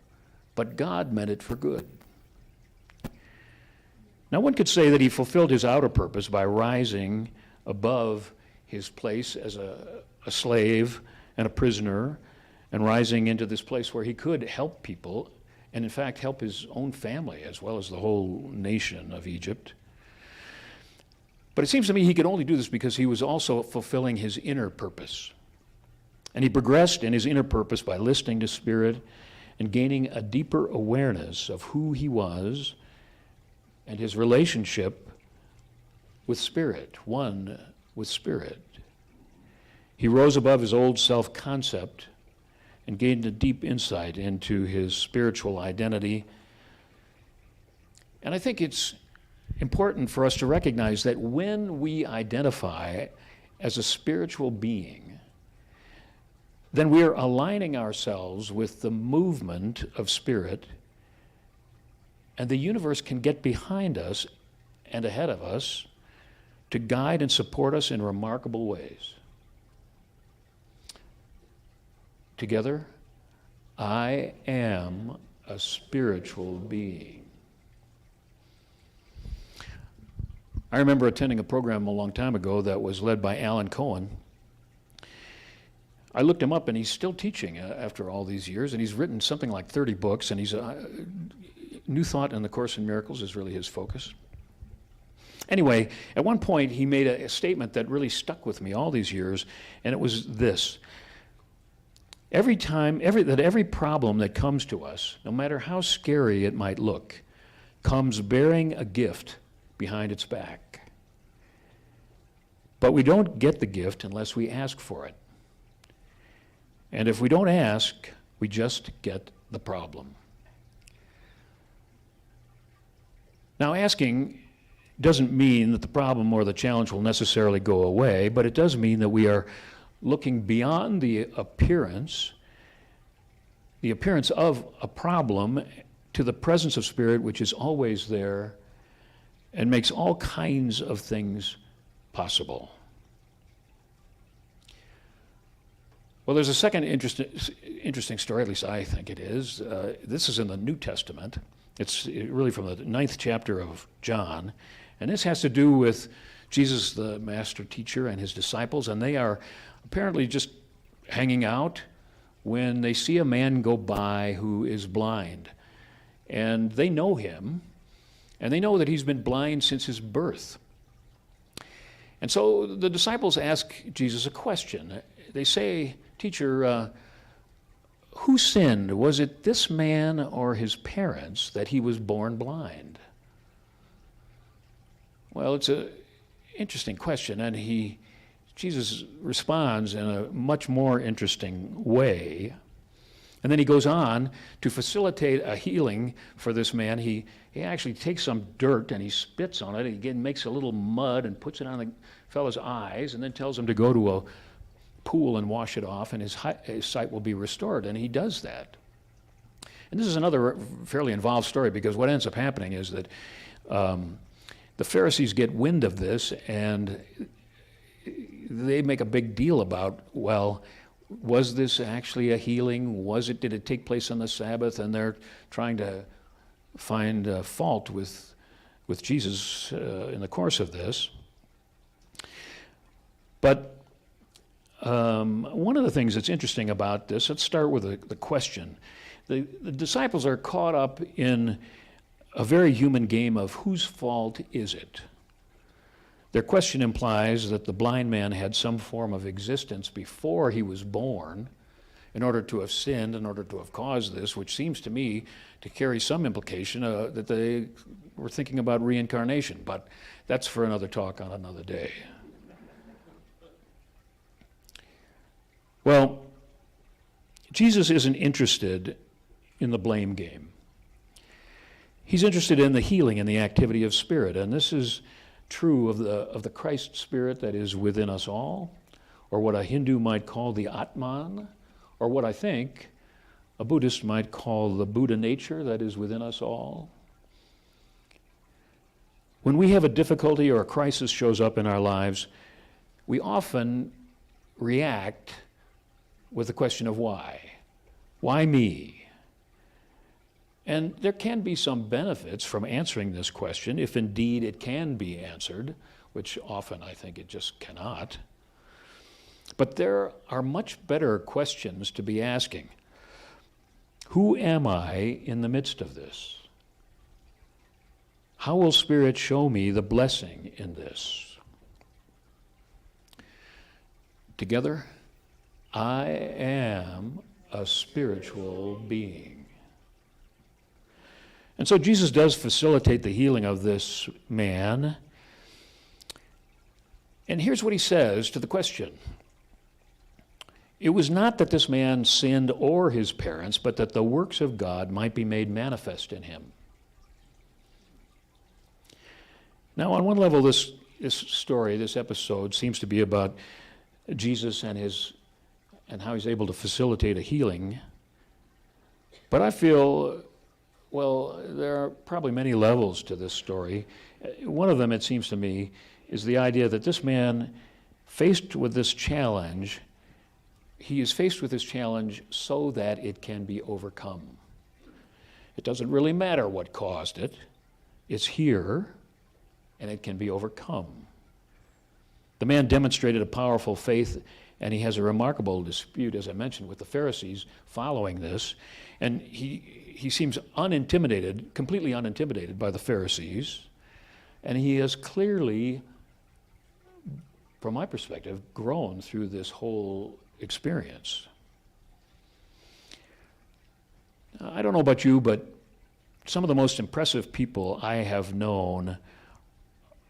but God meant it for good. Now one could say that he fulfilled his outer purpose by rising above his place as a slave and a prisoner, and rising into this place where he could help people, and in fact help his own family as well as the whole nation of Egypt. But it seems to me he could only do this because he was also fulfilling his inner purpose. And he progressed in his inner purpose by listening to Spirit and gaining a deeper awareness of who he was and his relationship with Spirit, one with Spirit. He rose above his old self-concept and gained a deep insight into his spiritual identity. And I think it's important for us to recognize that when we identify as a spiritual being, then we are aligning ourselves with the movement of Spirit, and the universe can get behind us and ahead of us to guide and support us in remarkable ways. Together, I am a spiritual being. I remember attending a program a long time ago that was led by Alan Cohen. I looked him up, and he's still teaching after all these years, and he's written something like 30 books, and he's New Thought in the Course in Miracles is really his focus. Anyway, at one point he made a statement that really stuck with me all these years, and it was this: every problem that comes to us, no matter how scary it might look, comes bearing a gift behind its back. But we don't get the gift unless we ask for it. And if we don't ask, we just get the problem. Now, asking doesn't mean that the problem or the challenge will necessarily go away, but it does mean that we are looking beyond the appearance of a problem, to the presence of Spirit, which is always there and makes all kinds of things possible. Well, there's a second interesting story, at least I think it is. This is in the New Testament. It's really from the 9th chapter of John. And this has to do with Jesus, the master teacher, and his disciples. And they are apparently just hanging out when they see a man go by who is blind. And they know him, and they know that he's been blind since his birth. And so the disciples ask Jesus a question. They say, "Teacher, who sinned? Was it this man or his parents that he was born blind?" Well, it's an interesting question, and Jesus responds in a much more interesting way. And then he goes on to facilitate a healing for this man. He actually takes some dirt and he spits on it. He again makes a little mud and puts it on the fellow's eyes, and then tells him to go to a pool and wash it off, and his sight will be restored. And he does that. And this is another fairly involved story, because what ends up happening is that the Pharisees get wind of this, and they make a big deal about, well, was this actually a healing? Did it take place on the Sabbath? And they're trying to find fault with Jesus in the course of this. But one of the things that's interesting about this, let's start with the question. The disciples are caught up in a very human game of whose fault is it? Their question implies that the blind man had some form of existence before he was born in order to have sinned, in order to have caused this, which seems to me to carry some implication that they were thinking about reincarnation. But that's for another talk on another day. Well, Jesus isn't interested in the blame game. He's interested in the healing and the activity of spirit, and this is true of the Christ spirit that is within us all, or what a Hindu might call the Atman, or what I think a Buddhist might call the Buddha nature that is within us all. When we have a difficulty or a crisis shows up in our lives, we often react with the question of why. Why me? And there can be some benefits from answering this question, if indeed it can be answered, which often I think it just cannot. But there are much better questions to be asking. Who am I in the midst of this? How will Spirit show me the blessing in this? Together, I am a spiritual being. And so Jesus does facilitate the healing of this man. And here's what he says to the question. It was not that this man sinned or his parents, but that the works of God might be made manifest in him. Now, on one level, this story, this episode, seems to be about Jesus and how he's able to facilitate a healing. But I feel, well, there are probably many levels to this story. One of them, it seems to me, is the idea that this man, faced with this challenge, he is faced with this challenge so that it can be overcome. It doesn't really matter what caused it. It's here, and it can be overcome. The man demonstrated a powerful faith, and he has a remarkable dispute, as I mentioned, with the Pharisees following this. And he seems unintimidated, completely unintimidated by the Pharisees. And he has clearly, from my perspective, grown through this whole experience. I don't know about you, but some of the most impressive people I have known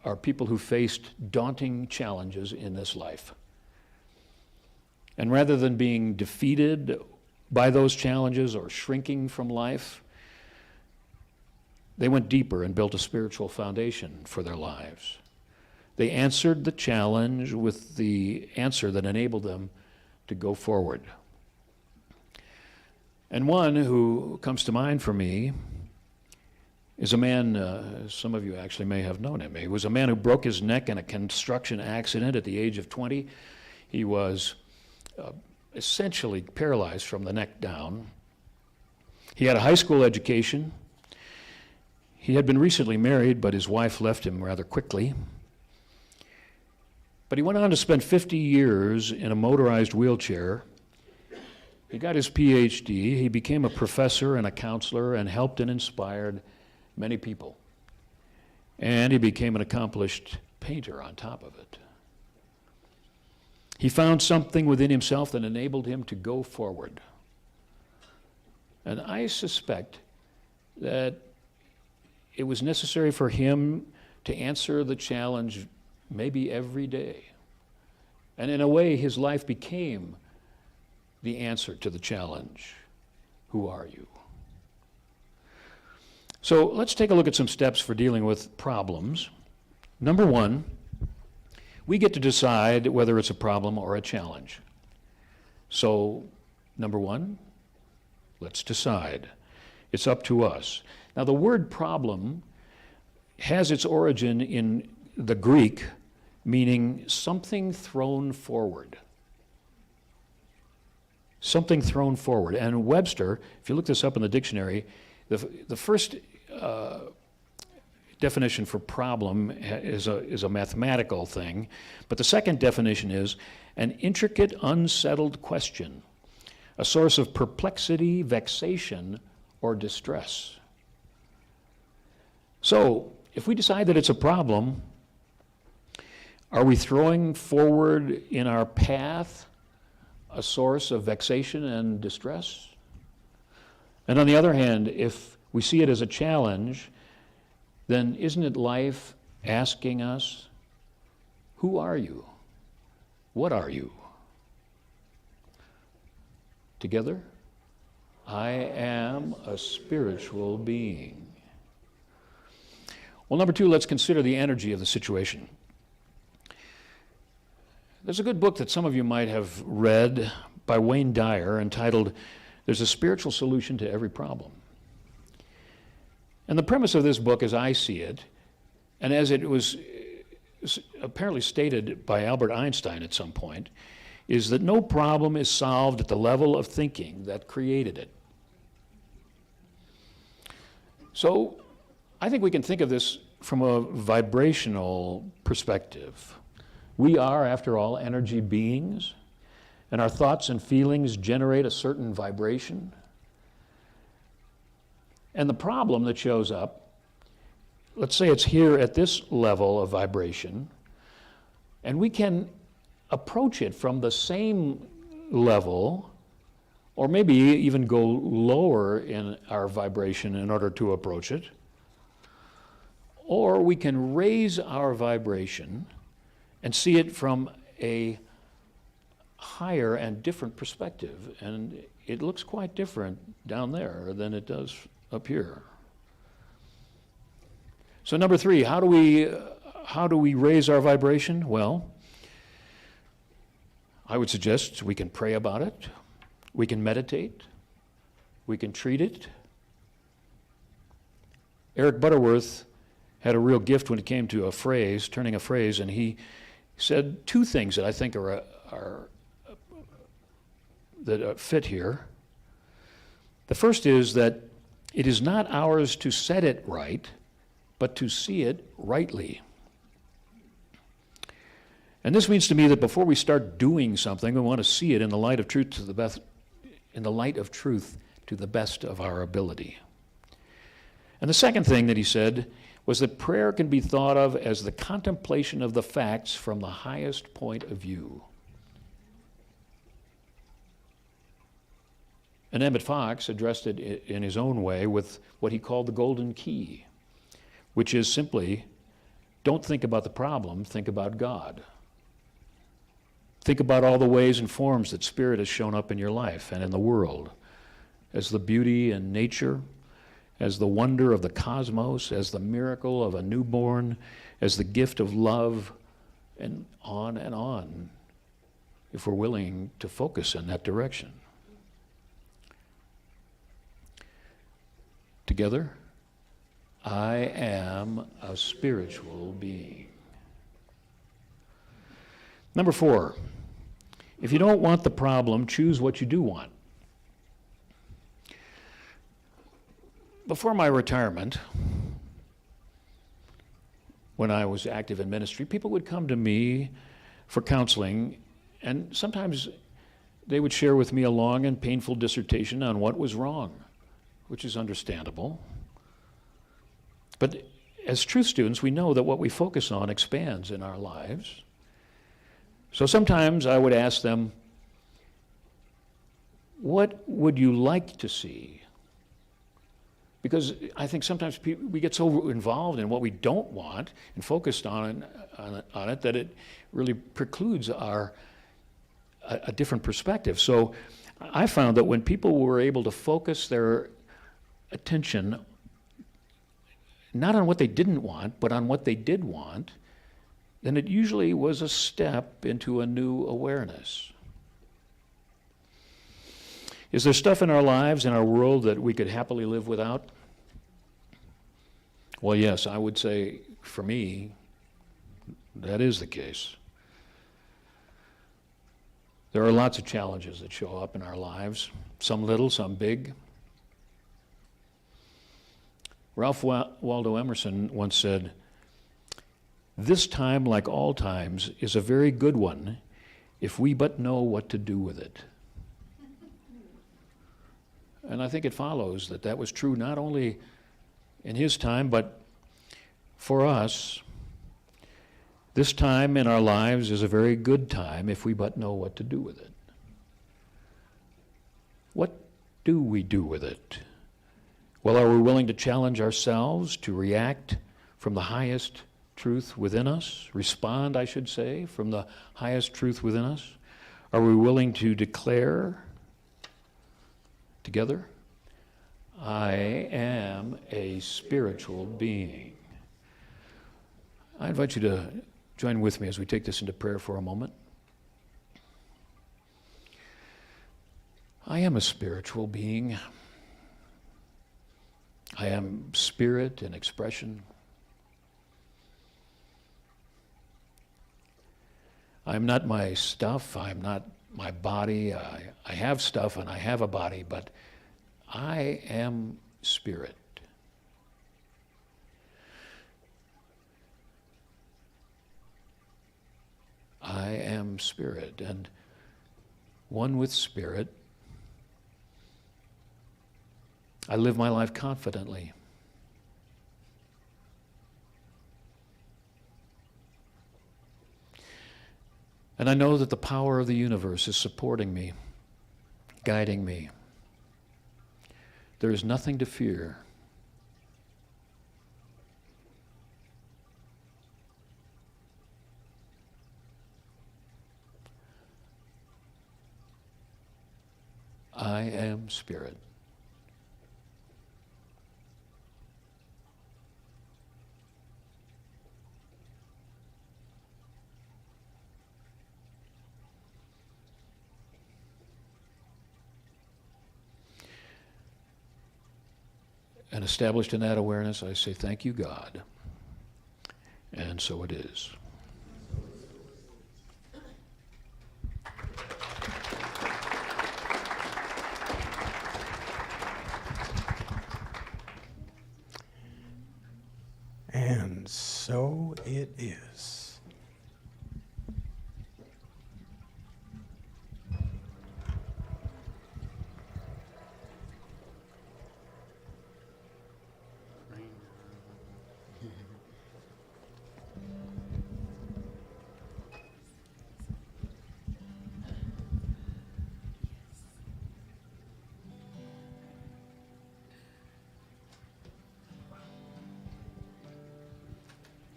are people who faced daunting challenges in this life. And rather than being defeated by those challenges or shrinking from life, they went deeper and built a spiritual foundation for their lives. They answered the challenge with the answer that enabled them to go forward. And one who comes to mind for me is a man, some of you actually may have known him. He was a man who broke his neck in a construction accident at the age of 20. He was essentially paralyzed from the neck down. He had a high school education. He had been recently married, but his wife left him rather quickly. But he went on to spend 50 years in a motorized wheelchair. He got his PhD. He became a professor and a counselor and helped and inspired many people. And he became an accomplished painter on top of it. He found something within himself that enabled him to go forward. And I suspect that it was necessary for him to answer the challenge maybe every day. And in a way, his life became the answer to the challenge. Who are you? So let's take a look at some steps for dealing with problems. Number one, we get to decide whether it's a problem or a challenge. So, number one, let's decide. It's up to us. Now, the word problem has its origin in the Greek, meaning something thrown forward. Something thrown forward. And Webster, if you look this up in the dictionary, the first definition for problem is a mathematical thing, but the second definition is an intricate, unsettled question, a source of perplexity, vexation, or distress. So, if we decide that it's a problem, are we throwing forward in our path a source of vexation and distress? And on the other hand, if we see it as a challenge, then isn't it life asking us, who are you? What are you? Together, I am a spiritual being. Well, number two, let's consider the energy of the situation. There's a good book that some of you might have read by Wayne Dyer entitled, There's a Spiritual Solution to Every Problem. And the premise of this book, as I see it, and as it was apparently stated by Albert Einstein at some point, is that no problem is solved at the level of thinking that created it. So I think we can think of this from a vibrational perspective. We are, after all, energy beings, and our thoughts and feelings generate a certain vibration. And the problem that shows up, let's say it's here at this level of vibration, and we can approach it from the same level, or maybe even go lower in our vibration in order to approach it, or we can raise our vibration and see it from a higher and different perspective. And it looks quite different down there than it does up here. So number three, how do we raise our vibration? Well, I would suggest we can pray about it, we can meditate, we can treat it. Eric Butterworth had a real gift when it came to a phrase, turning a phrase, and he said two things that I think that fit here. The first is that it is not ours to set it right, but to see it rightly. And this means to me that before we start doing something, we want to see it in the light of truth to the best of our ability. And the second thing that he said was that prayer can be thought of as the contemplation of the facts from the highest point of view. And Emmett Fox addressed it in his own way with what he called the golden key, which is simply, don't think about the problem, think about God. Think about all the ways and forms that Spirit has shown up in your life and in the world, as the beauty in nature, as the wonder of the cosmos, as the miracle of a newborn, as the gift of love, and on, if we're willing to focus in that direction. Together, I am a spiritual being. Number four, if you don't want the problem, choose what you do want. Before my retirement, when I was active in ministry, people would come to me for counseling, and sometimes they would share with me a long and painful dissertation on what was wrong, which is understandable. But as truth students, we know that what we focus on expands in our lives. So sometimes I would ask them, what would you like to see? Because I think sometimes we get so involved in what we don't want and focused on it that it really precludes a different perspective. So I found that when people were able to focus their attention not on what they didn't want, but on what they did want, then it usually was a step into a new awareness. Is there stuff in our lives, in our world, that we could happily live without? Well, yes, I would say, for me, that is the case. There are lots of challenges that show up in our lives, some little, some big. Ralph Waldo Emerson once said, "This time, like all times, is a very good one if we but know what to do with it." And I think it follows that that was true not only in his time, but for us. This time in our lives is a very good time if we but know what to do with it. What do we do with it? Well, are we willing to challenge ourselves to react from the highest truth within us? Respond, I should say, from the highest truth within us? Are we willing to declare Together. I am a spiritual being. I invite you to join with me as we take this into prayer for a moment. I am a spiritual being. I am spirit in expression. I'm not my stuff. I'm not my body. I have stuff and I have a body, but I am spirit. I am spirit, and one with spirit, I live my life confidently. And I know that the power of the universe is supporting me, guiding me. There is nothing to fear. I am spirit. And established in that awareness, I say, thank you, God. And so it is. And so it is.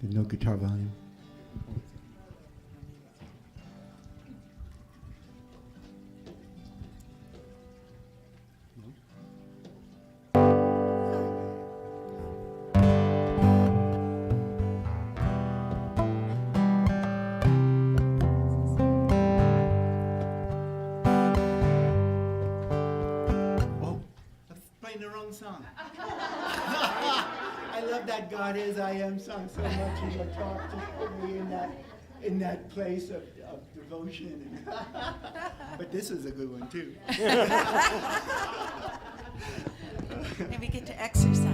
No guitar volume. Oh, I'm playing the wrong song. I love that God is, I am song so much, and your talk just put me in that place of devotion. But this is a good one too. And we get to exercise.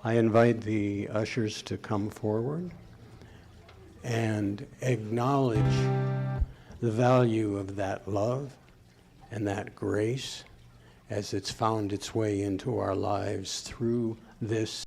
I invite the ushers to come forward and acknowledge the value of that love and that grace as it's found its way into our lives through this